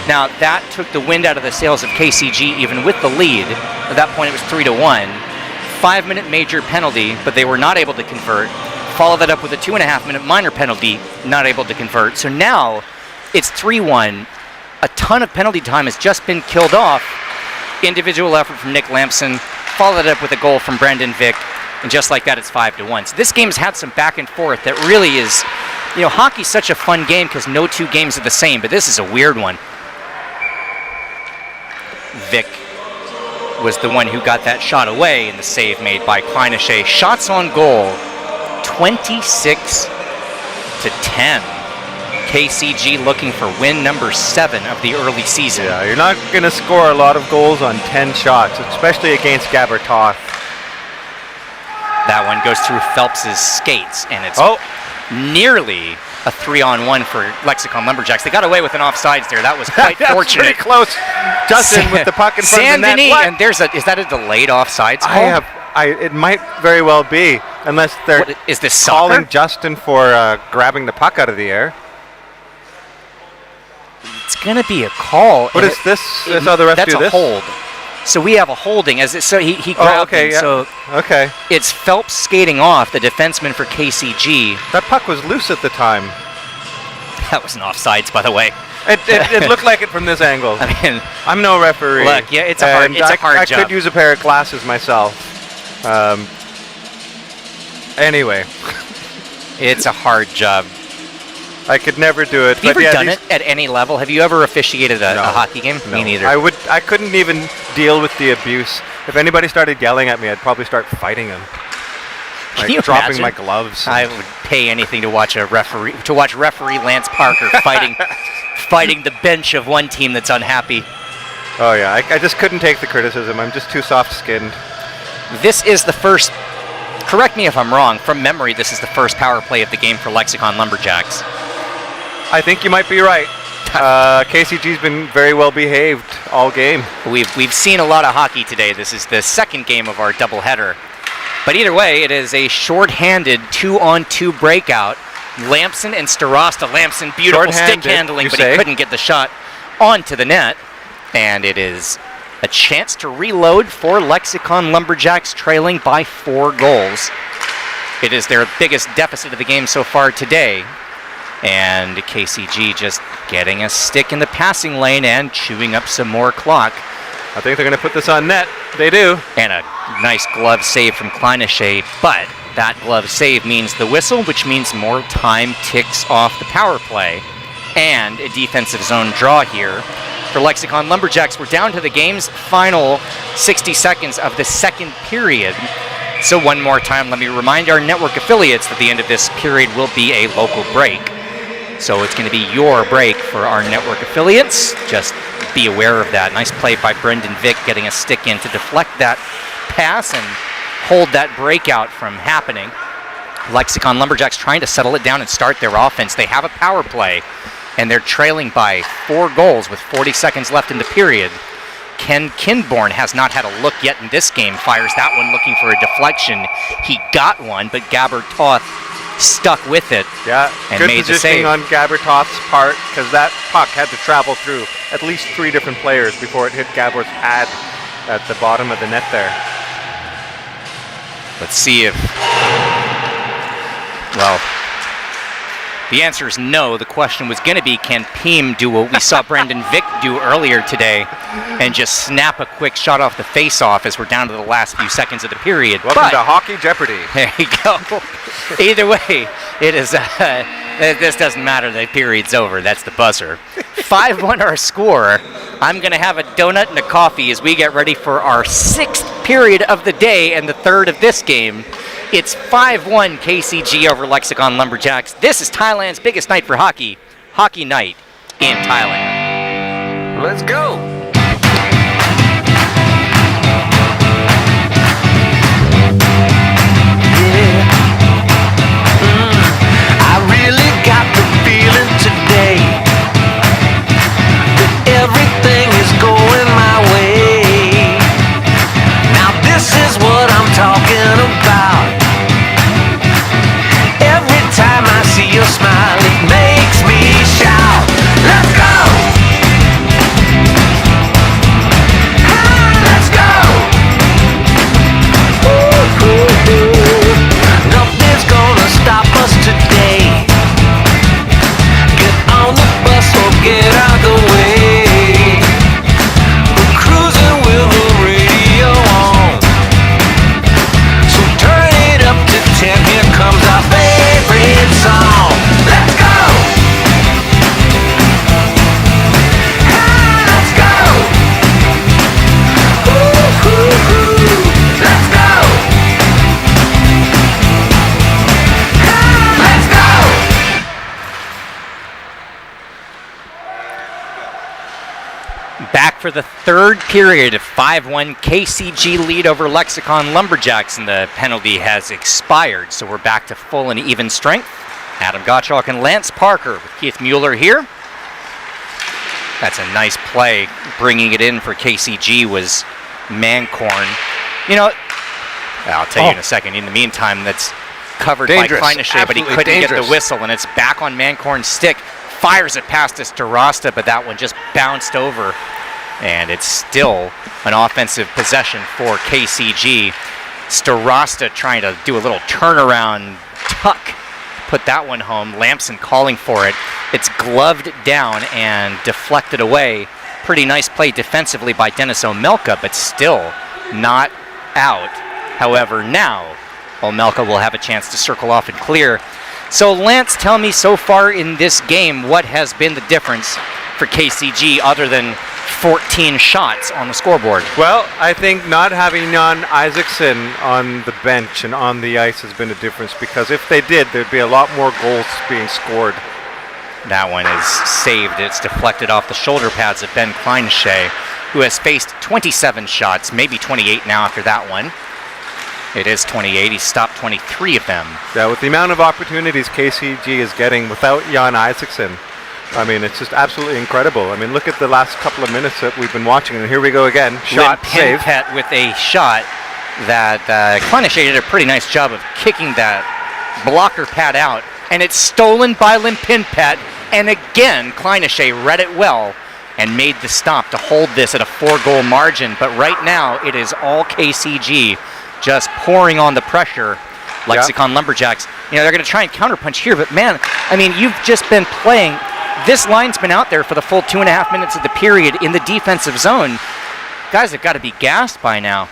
Now, that took the wind out of the sails of KCG, even with the lead. At that point, it was 3-1. 5-minute major penalty, but they were not able to convert. Follow that up with a 2.5-minute minor penalty, not able to convert. So now, it's 3-1. a ton of penalty time has just been killed off. Individual effort from Nick Lampson, followed up with a goal from Brendan Vick, and just like that, it's 5-1. So this game's had some back and forth that really is, hockey's such a fun game because no two games are the same, but this is a weird one. Vick was the one who got that shot away in the save made by Kleinashe. Shots on goal, 26-10. KCG looking for win number 7 of the early season. Yeah, you're not going to score a lot of goals on 10 shots, especially against Gabertoth. That one goes through Phelps's skates, and it's nearly a 3-on-1 for Lexicon Lumberjacks. They got away with an offsides there. That was quite fortunate. Pretty close. Justin with the puck in front of the net. And is that a delayed offsides call? It might very well be, unless they're is this calling soccer? Justin for grabbing the puck out of the air. It's going to be a call. What is this? This other ref do this? That's a hold. So we have a holding. So he grabbed him. Yeah. So okay. It's Phelps skating off, the defenseman for KCG. That puck was loose at the time. That was an offsides, by the way. It looked like it from this angle. I mean, I'm no referee. Look, yeah, it's a hard job. I could use a pair of glasses myself. Anyway. It's a hard job. I could never do it. Have you ever done it at any level? Have you ever officiated a hockey game? No. Me neither. I couldn't even deal with the abuse. If anybody started yelling at me, I'd probably start fighting them. Like dropping my gloves. I would pay anything to watch referee Lance Parker fighting the bench of one team that's unhappy. Oh yeah, I just couldn't take the criticism. I'm just too soft-skinned. This is the first, correct me if I'm wrong, from memory, this is the first power play of the game for Lexicon Lumberjacks. I think you might be right. KCG's been very well behaved all game. We've seen a lot of hockey today. This is the second game of our doubleheader. But either way, it is a short-handed 2-on-2 breakout. Lampson and Starosta. Lampson, beautiful stick handling, but he couldn't get the shot onto the net. And it is a chance to reload for Lexicon Lumberjacks, trailing by 4 goals. It is their biggest deficit of the game so far today. And KCG just getting a stick in the passing lane and chewing up some more clock. I think they're going to put this on net. They do. And a nice glove save from Kleinashe, but that glove save means the whistle, which means more time ticks off the power play. And a defensive zone draw here for Lexicon Lumberjacks. We're down to the game's final 60 seconds of the second period. So one more time, let me remind our network affiliates that the end of this period will be a local break. So it's going to be your break for our network affiliates. Just be aware of that. Nice play by Brendan Vick, getting a stick in to deflect that pass and hold that breakout from happening. Lexicon Lumberjacks trying to settle it down and start their offense. They have a power play, and they're trailing by 4 goals with 40 seconds left in the period. Ken Kinborn has not had a look yet in this game. Fires that one looking for a deflection. He got one, but Gabertoth stuck with it. Yeah, and good made the positioning save. on Gabertoth's part, because that puck had to travel through at least 3 different players before it hit Gaber's pad at the bottom of the net there. Let's see if, well, the answer is no. The question was going to be, can Peem do what we saw Brendan Vick do earlier today and just snap a quick shot off the face-off as we're down to the last few seconds of the period. Welcome to Hockey Jeopardy. There you go. Either way, it is. This doesn't matter. The period's over. That's the buzzer. 5-1 our score. I'm going to have a donut and a coffee as we get ready for our 6th period of the day and the 3rd of this game. It's 5-1 KCG over Lexicon Lumberjacks. This is Thailand's biggest night for hockey. Hockey Night in Thailand. Let's go. I really got the feeling today that everything is going my way. Now this is what I'm talking about. Every time I see your smile, it makes me shout. Let's go! Let's go! Nothing's gonna stop us today. Get on the bus or get out the way. for the third period of 5-1 KCG lead over Lexicon Lumberjacks, and the penalty has expired, so we're back to full and even strength. Adam Gottschalk and Lance Parker with Keith Mueller here. That's a nice play. Bringing it in for KCG was Mancorn. You know, I'll tell you in a second. In the meantime, that's covered Dangerous. by Kleinashe, but he couldn't get dangerous. the whistle, and it's back on Mancorn's stick. Fires it past us to Rasta, but that one just bounced over. And it's still an offensive possession for KCG. Starasta trying to do a little turnaround tuck. Put that one home. Lampson calling for it. It's gloved down and deflected away. Pretty nice play defensively by Dennis Omelka, but still not out. However, now Omelka will have a chance to circle off and clear. So Lance, tell me so far in this game, what has been the difference for KCG other than 14 shots on the scoreboard? Well, I think not having Jan Isaacson on the bench and on the ice has been a difference, because if they did, there'd be a lot more goals being scored. That one is saved. It's deflected off the shoulder pads of Ben Kleinashe, who has faced 27 shots, maybe 28 now after that one. It is 28. He's stopped 23 of them. Yeah, with the amount of opportunities KCG is getting without Jan Isaacson, I mean, it's just absolutely incredible. I mean, look at the last couple of minutes that we've been watching, and here we go again. Shot, save. Pinpet with a shot that Kleinashe did a pretty nice job of kicking that blocker pad out, and it's stolen by Lim Pinpet, and again, Kleinashe read it well and made the stop to hold this at a 4-goal margin, but right now it is all KCG just pouring on the pressure. Lexicon Lumberjacks, you know, they're going to try and counterpunch here, but man, I mean, you've just been playing. This line's been out there for the full 2.5 minutes of the period in the defensive zone. Guys have got to be gassed by now.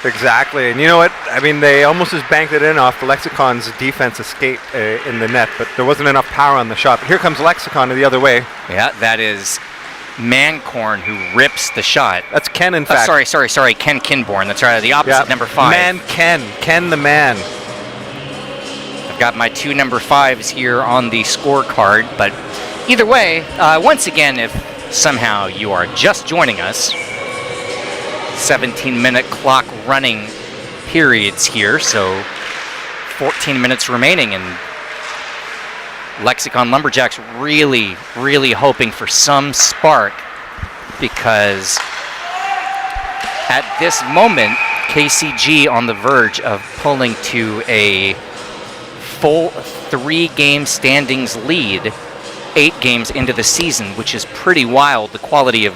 Exactly, and you know what? I mean, they almost just banked it in off the Lexicon's defense escape in the net, but there wasn't enough power on the shot. But here comes Lexicon the other way. Yeah, that is Mancorn who rips the shot. That's Ken, in fact. Sorry, Ken Kinborn. That's right, the opposite, number 5. Ken the man. I've got my 2 number 5s here on the scorecard, but either way, once again, if somehow you are just joining us, 17-minute clock running periods here, so 14 minutes remaining, and Lexicon Lumberjacks really, really hoping for some spark, because at this moment, KCG on the verge of pulling to a full 3-game standings lead 8 games into the season, which is pretty wild, the quality of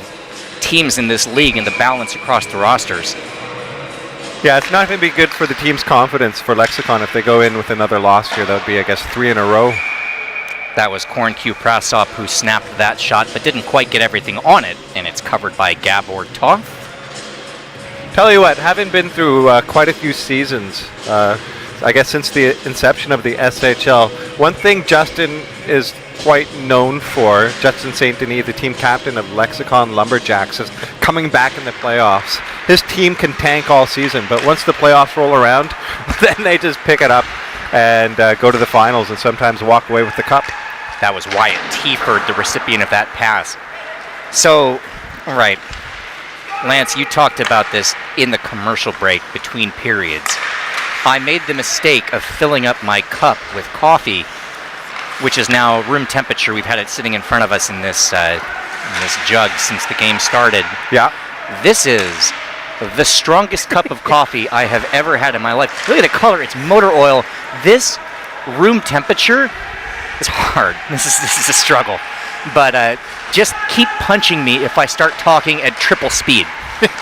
teams in this league and the balance across the rosters. Yeah, it's not going to be good for the team's confidence for Lexicon if they go in with another loss here. That would be, I guess, 3 in a row. That was Korn Q Prasop who snapped that shot, but didn't quite get everything on it, and it's covered by Gabor Toth. Tell you what, having been through quite a few seasons, I guess since the inception of the SHL, one thing Justin is quite known for, Justin St. Denis, the team captain of Lexicon Lumberjacks, is coming back in the playoffs. His team can tank all season, but once the playoffs roll around, then they just pick it up and go to the finals and sometimes walk away with the cup. That was Wyatt Teaford, the recipient of that pass. So, all right, Lance, you talked about this in the commercial break between periods. I made the mistake of filling up my cup with coffee, which is now room temperature. We've had it sitting in front of us in this jug since the game started. Yeah. This is the strongest cup of coffee I have ever had in my life. Look at the color. It's motor oil. This room temperature is hard. This is a struggle. But just keep punching me if I start talking at triple speed,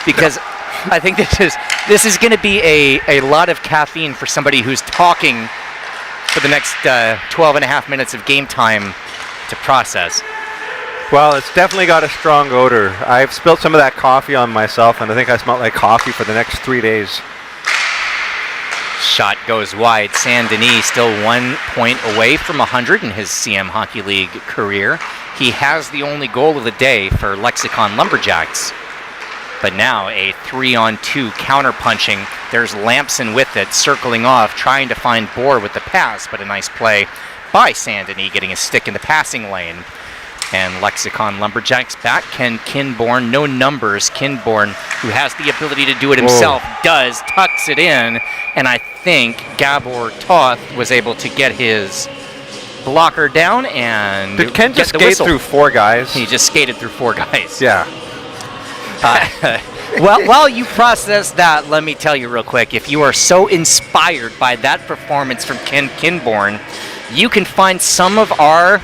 because I think this is going to be a lot of caffeine for somebody who's talking for the next 12 and a half minutes of game time to process. Well, it's definitely got a strong odor. I've spilled some of that coffee on myself, and I think I smell like coffee for the next 3 days. Shot goes wide. Saint Denis still 1 point away from 100 in his Siam Hockey League career. He has the only goal of the day for Lexicon Lumberjacks. But now a 3-on-2 counter-punching. There's Lampson with it, circling off, trying to find Bohr with the pass, but a nice play by Saint Denis, getting a stick in the passing lane. And Lexicon Lumberjacks back. Ken Kinborn, no numbers. Kinborn, who has the ability to do it himself, does, tucks it in. And I think Gabor Toth was able to get his blocker down and Did Ken just get the skate whistle. through 4 guys? He just skated through 4 guys. Yeah. Well, while you process that, let me tell you real quick. If you are so inspired by that performance from Ken Kinborn, you can find some of our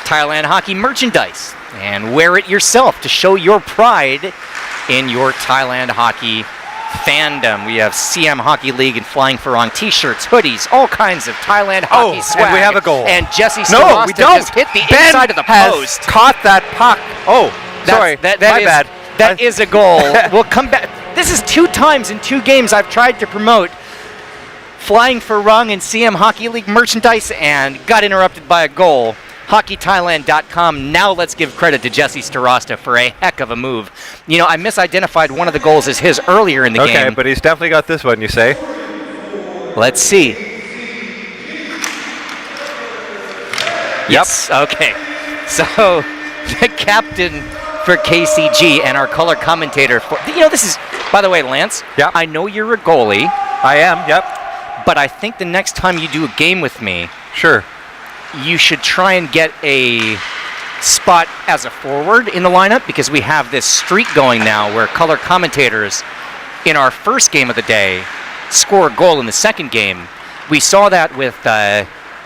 Thailand hockey merchandise and wear it yourself to show your pride in your Thailand hockey fandom. We have Siam Hockey League and Flying Farang t-shirts, hoodies, all kinds of Thailand hockey swag. And we have a goal. And Jesse No, Starasta we don't. just hit the Ben inside of the has post. caught that puck. Oh, sorry. My My bad. That is a goal. We'll come back. This is 2 times in 2 games I've tried to promote Flying Farang and Siam Hockey League merchandise and got interrupted by a goal. HockeyThailand.com. Now let's give credit to Jesse Starasta for a heck of a move. You know, I misidentified one of the goals as his earlier in the game. Okay, but he's definitely got this one, you say? Let's see. Yes. Okay. So the captain for KCG and our color commentator for, you know, this is, by the way, Lance. Yeah. I know you're a goalie. I am. Yep. But I think the next time you do a game with me, Sure. you should try and get a spot as a forward in the lineup, because we have this streak going now where color commentators in our first game of the day score a goal in the second game. We saw that with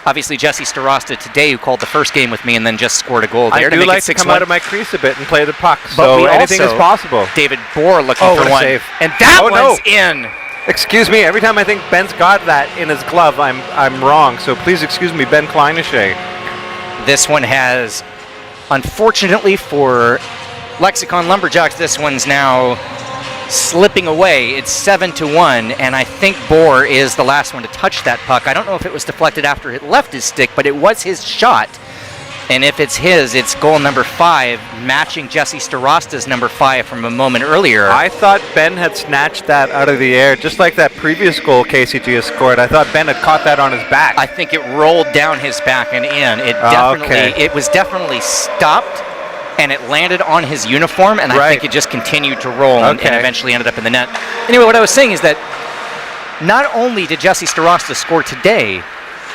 obviously Jesse Starasta today, who called the first game with me and then just scored a goal there I to do make like it to 6-1. come out of my crease a bit and play the puck, But so we anything is also- possible. David Bohr looking Oh, for what a one. save. And that Oh, no. one's in. Excuse me, every time I think Ben's got that in his glove, I'm wrong, so please excuse me, Ben Kleinische. This one has, unfortunately for Lexicon Lumberjacks, this one's now slipping away. It's 7-1, and I think Bohr is the last one to touch that puck. I don't know if it was deflected after it left his stick, but it was his shot. And if it's his, it's goal number 5, matching Jesse Starasta's number 5 from a moment earlier. I thought Ben had snatched that out of the air, just like that previous goal KCG has scored. I thought Ben had caught that on his back. I think it rolled down his back and in. It was definitely stopped, and it landed on his uniform, and I think it just continued to roll and eventually ended up in the net. Anyway, what I was saying is that not only did Jesse Starasta score today,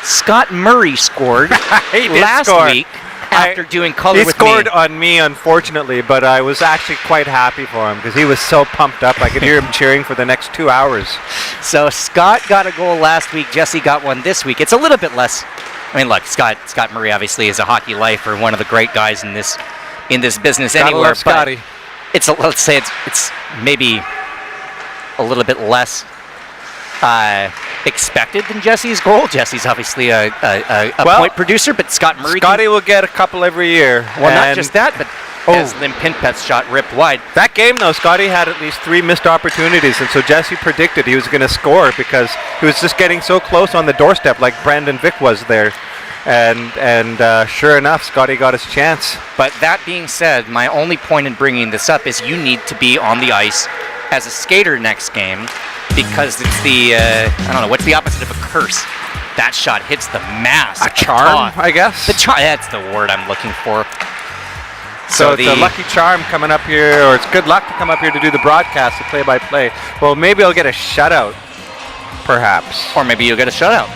Scott Murray scored last week after doing color with me. He scored on me, unfortunately, but I was actually quite happy for him because he was so pumped up. I could hear him cheering for the next 2 hours. So Scott got a goal last week. Jesse got one this week. It's a little bit less. I mean, look, Scott Murray obviously is a hockey lifer, one of the great guys in this business Gotta anywhere. love Scotty. But let's say it's maybe a little bit less expected than Jesse's goal. Jesse's obviously a point producer, but Scotty will get a couple every year. Well, not just that, but as Lim Pinpet's shot ripped wide. That game, though, Scotty had at least 3 missed opportunities, and so Jesse predicted he was going to score because he was just getting so close on the doorstep, like Brandon Vick was there. And sure enough, Scotty got his chance. But that being said, my only point in bringing this up is you need to be on the ice as a skater next game, because it's the, I don't know, what's the opposite of a curse? That shot hits the mask. A charm, I guess? That's the word I'm looking for. So it's a lucky charm coming up here, or it's good luck to come up here to do the broadcast, the play-by-play. Well, maybe I'll get a shutout, perhaps. Or maybe you'll get a shutout.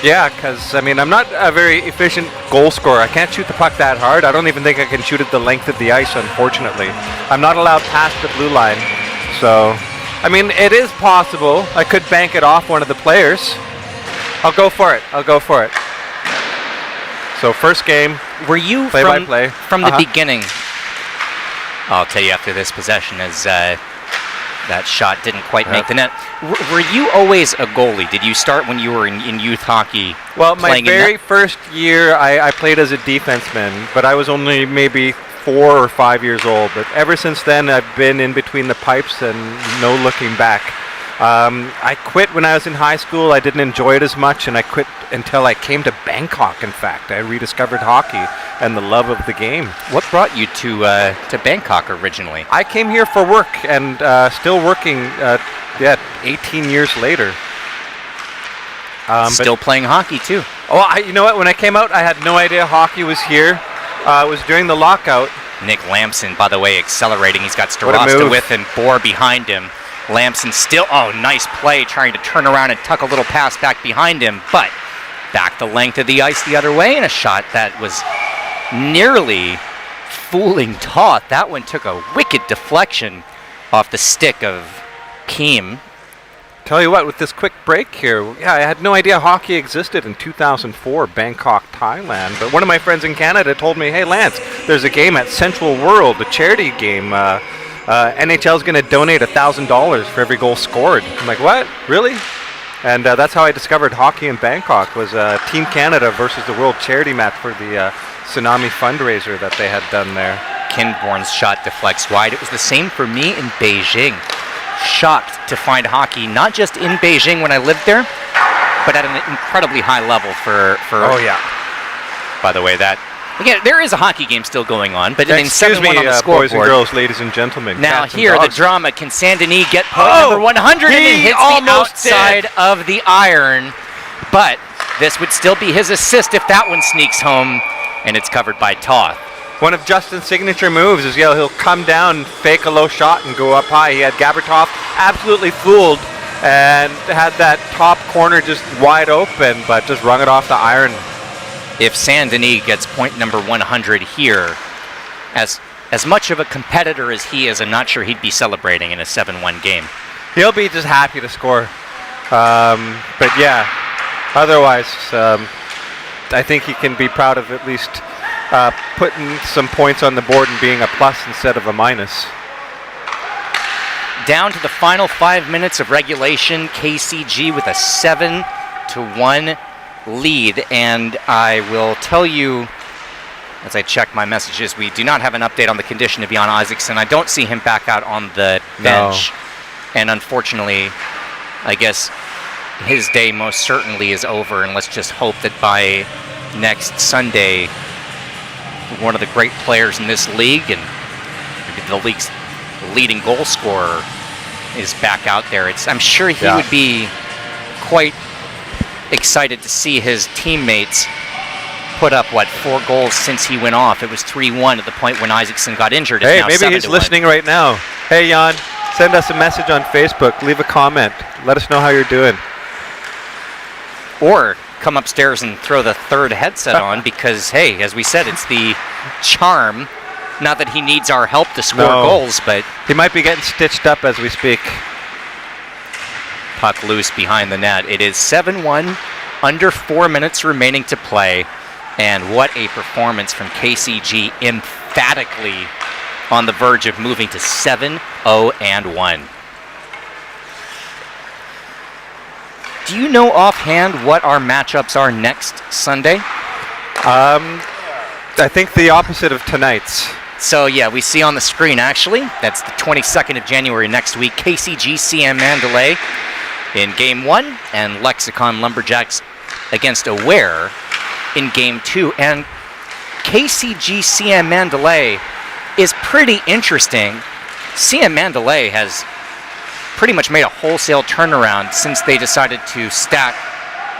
Yeah, because, I mean, I'm not a very efficient goal scorer. I can't shoot the puck that hard. I don't even think I can shoot it the length of the ice, unfortunately. I'm not allowed past the blue line. So, I mean, it is possible. I could bank it off one of the players. I'll go for it. So, first game, were you play-by-play. From the beginning? I'll tell you after this possession, as that shot didn't quite make the net. Were you always a goalie? Did you start when you were in youth hockey? Well, my very first year, I played as a defenseman, but I was only maybe 4 or 5 years old. But ever since then, I've been in between the pipes and no looking back. I quit when I was in high school. I didn't enjoy it as much, and I quit until I came to Bangkok, in fact. I rediscovered hockey and the love of the game. What brought you to Bangkok originally? I came here for work, and still working 18 years later. Still playing hockey, too. Oh, you know what? When I came out, I had no idea hockey was here. It was during the lockout. Nick Lamson, by the way, accelerating. He's got What a Starasta move. with him, Bohr behind him. Lamson still, nice play, trying to turn around and tuck a little pass back behind him, but back the length of the ice the other way, and a shot that was nearly fooling Toth. That one took a wicked deflection off the stick of Keem. Tell you what, with this quick break here, I had no idea hockey existed in 2004, Bangkok, Thailand. But one of my friends in Canada told me, hey, Lance, there's a game at Central World, a charity game. NHL's going to donate $1,000 for every goal scored. I'm like, what? Really? And that's how I discovered hockey in Bangkok, was Team Canada versus the World Charity match for the tsunami fundraiser that they had done there. Kinborn's shot deflects wide. It was the same for me in Beijing. Shocked to find hockey, not just in Beijing when I lived there, but at an incredibly high level for Oh, yeah. By the way, that again, there is a hockey game still going on, but in Excuse 7-1 me, on the boys and scoreboard. girls, ladies and gentlemen. Now cats and here, the dogs. drama. Can Saint-Denis get point number 100? And it he hits the almost outside of the iron, but this would still be his assist if that one sneaks home, and it's covered by Toth. One of Justin's signature moves is he'll come down, fake a low shot, and go up high. He had Gabertov absolutely fooled and had that top corner just wide open, but just rung it off the iron. If Saint-Denis gets point number 100 here, as much of a competitor as he is, I'm not sure he'd be celebrating in a 7-1 game. He'll be just happy to score. But yeah, otherwise, I think he can be proud of at least putting some points on the board and being a plus instead of a minus. Down to the final 5 minutes of regulation, KCG with a 7-1 lead, and I will tell you, as I check my messages, we do not have an update on the condition of Jan Isaacson. I don't see him back out on the bench, and unfortunately, I guess his day most certainly is over, and let's just hope that by next Sunday, one of the great players in this league, and maybe the league's leading goal scorer, is back out there. I'm sure he would be quite excited to see his teammates put up, 4 goals since he went off. It was 3-1 at the point when Isaacson got injured. It's Hey, now maybe he's 7-1. listening right now. Hey, Jan, send us a message on Facebook. Leave a comment. Let us know how you're doing. Or come upstairs and throw the third headset on because, hey, as we said, it's the charm. Not that he needs our help to score goals, but he might be getting stitched up as we speak. Puck loose behind the net. It is 7-1, under 4 minutes remaining to play. And what a performance from KCG, emphatically on the verge of moving to 7-0-1. Do you know offhand what our matchups are next Sunday? I think the opposite of tonight's. So yeah, we see on the screen actually, that's the 22nd of January next week, KCG Siam Mandalay in Game 1, and Lexicon Lumberjacks against Aware in Game 2. And KCG Siam Mandalay is pretty interesting. Siam Mandalay has pretty much made a wholesale turnaround since they decided to stack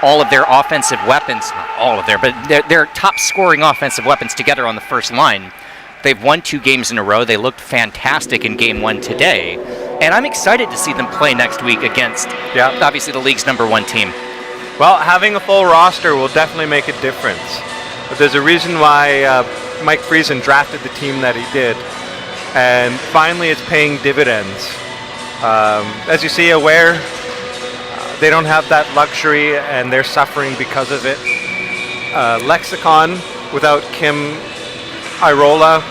all of their offensive weapons, not all of their top scoring offensive weapons together on the first line. They've won 2 games in a row. They looked fantastic in Game 1 today. And I'm excited to see them play next week against, obviously, the league's #1 team. Well, having a full roster will definitely make a difference. But there's a reason why Mike Friesen drafted the team that he did. And finally, it's paying dividends. As you see, Aware, they don't have that luxury, and they're suffering because of it. Lexicon, without Kim Irola,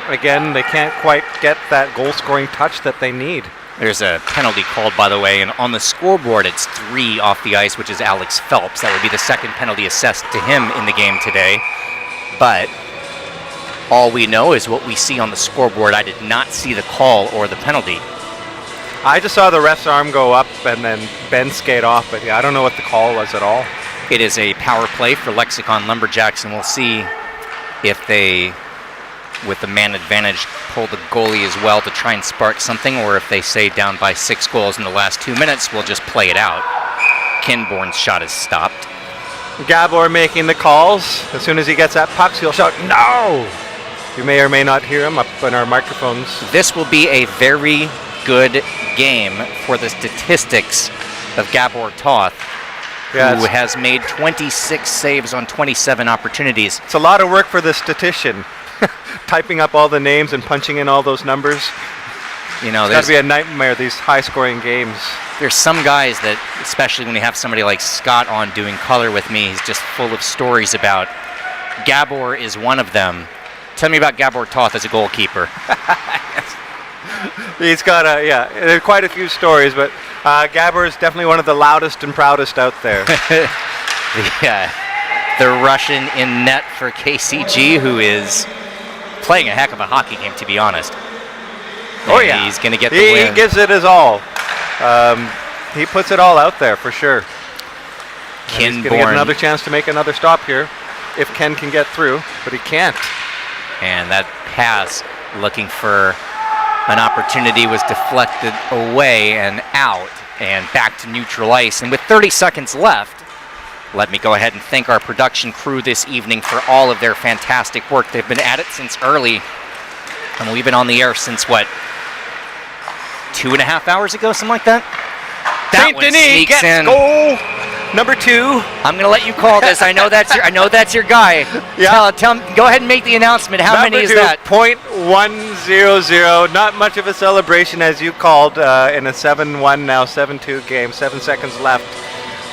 again, they can't quite get that goal-scoring touch that they need. There's a penalty called, by the way, and on the scoreboard it's 3 off the ice, which is Alex Phelps. That would be the second penalty assessed to him in the game today. But all we know is what we see on the scoreboard. I did not see the call or the penalty. I just saw the ref's arm go up and then Ben skate off, but yeah, I don't know what the call was at all. It is a power play for Lexicon Lumberjacks, and we'll see if they, with the man advantage, pull the goalie as well to try and spark something, or if they say down by 6 goals in the last 2 minutes, we'll just play it out. Kinborn's shot is stopped. Gabor making the calls. As soon as he gets that puck, he'll shout, "No!" You may or may not hear him up on our microphones. This will be a very good game for the statistics of Gabor Toth, who has made 26 saves on 27 opportunities. It's a lot of work for the statistician, typing up all the names and punching in all those numbers. You know, it's got to be a nightmare, these high-scoring games. There's some guys that, especially when you have somebody like Scott on doing color with me, he's just full of stories about. Gabor is one of them. Tell me about Gabor Toth as a goalkeeper. He's got there are quite a few stories, but Gabor is definitely one of the loudest and proudest out there. The Russian in net for KCG, who is playing a heck of a hockey game, to be honest. And he's going to get the win. He gives it his all. He puts it all out there for sure. He's going to get another chance to make another stop here, if Ken can get through, but he can't. And that pass, looking for an opportunity, was deflected away and out and back to neutral ice. And with 30 seconds left, let me go ahead and thank our production crew this evening for all of their fantastic work. They've been at it since early, and we've been on the air since, what, 2.5 hours ago, something like that? Saint Denis gets in. Goal number 2. I'm going to let you call this. I know that's your guy. Yeah. Tell him, go ahead and make the announcement. How many is that? 0.100. Not much of a celebration, as you called, in a 7-1 now 7-2 game. 7 seconds left.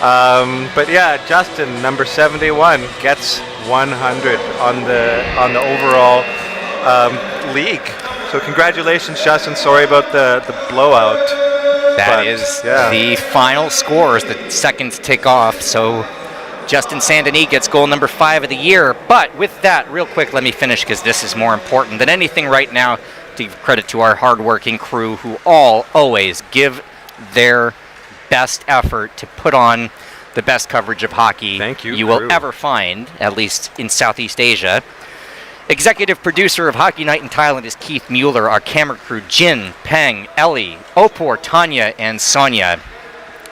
But yeah, Justin, number 71, gets 100 on the overall league. So congratulations, Justin. Sorry about the blowout. That is the final score as the seconds tick off. So Justin Saint Denis gets goal number 5 of the year. But with that, real quick, let me finish, because this is more important than anything right now. To give credit to our hardworking crew, who all always give their best effort to put on the best coverage of hockey you will ever find, at least in Southeast Asia. Executive producer of Hockey Night in Thailand is Keith Mueller. Our camera crew, Jin, Peng, Ellie, Opor, Tanya, and Sonia.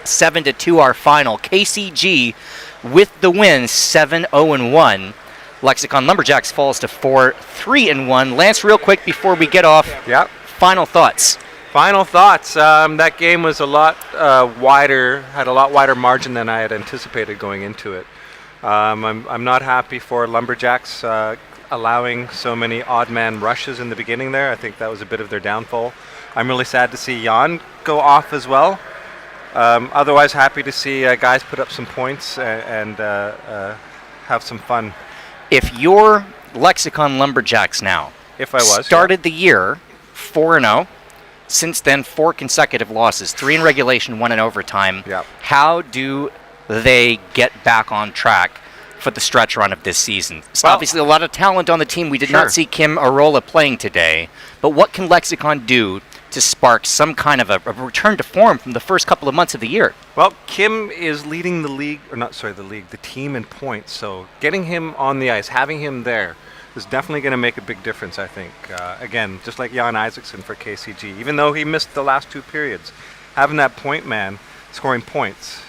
7-2 our final. KCG with the win, 7-0-1. Lexicon Lumberjacks falls to 4-3-1. Lance, real quick before we get off, final thoughts. Final thoughts. That game was a lot wider, had a lot wider margin than I had anticipated going into it. I'm not happy for Lumberjacks allowing so many odd man rushes in the beginning there. I think that was a bit of their downfall. I'm really sad to see Jan go off as well. Otherwise, happy to see guys put up some points and have some fun. If you're Lexicon Lumberjacks now, started the year 4-0, since then 4 consecutive losses, 3 in regulation, 1 in overtime. How do they get back on track for the stretch run of this season? Obviously a lot of talent on the team. We did not see Kim Arola playing today, but what can Lexicon do to spark some kind of a return to form from the first couple of months of the year? Well, Kim is leading the league, the team in points, so getting him on the ice, having him there, is definitely going to make a big difference, I think. Again, just like Jan Isaacson for KCG, even though he missed the last 2 periods, having that point man scoring points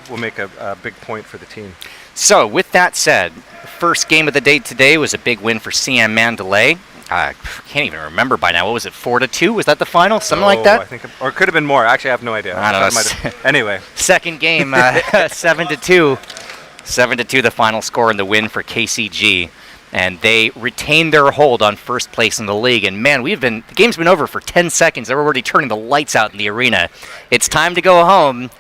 will make a big point for the team. So, with that said, the first game of the day today was a big win for Siam Mandalay. I can't even remember by now. What was it, 4-2? Was that the final? Something like that? I think, or it could have been more. Actually, I have no idea. I don't know. Anyway. Second game, 7-2. 7-2, the final score, and the win for KCG. And they retain their hold on first place in the league. And man, the game's been over for 10 seconds. They're already turning the lights out in the arena. It's time to go home.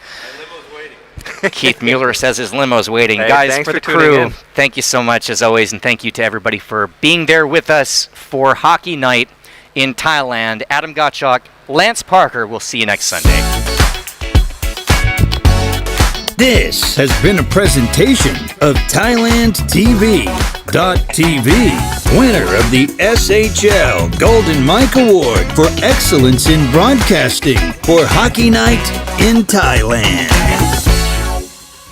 Keith Mueller says his limo's waiting. Hey, guys, for the crew, thank you so much as always, and thank you to everybody for being there with us for Hockey Night in Thailand. Adam Gottschalk, Lance Parker, we'll see you next Sunday. This has been a presentation of ThailandTV.tv, winner of the SHL Golden Mike Award for Excellence in Broadcasting for Hockey Night in Thailand.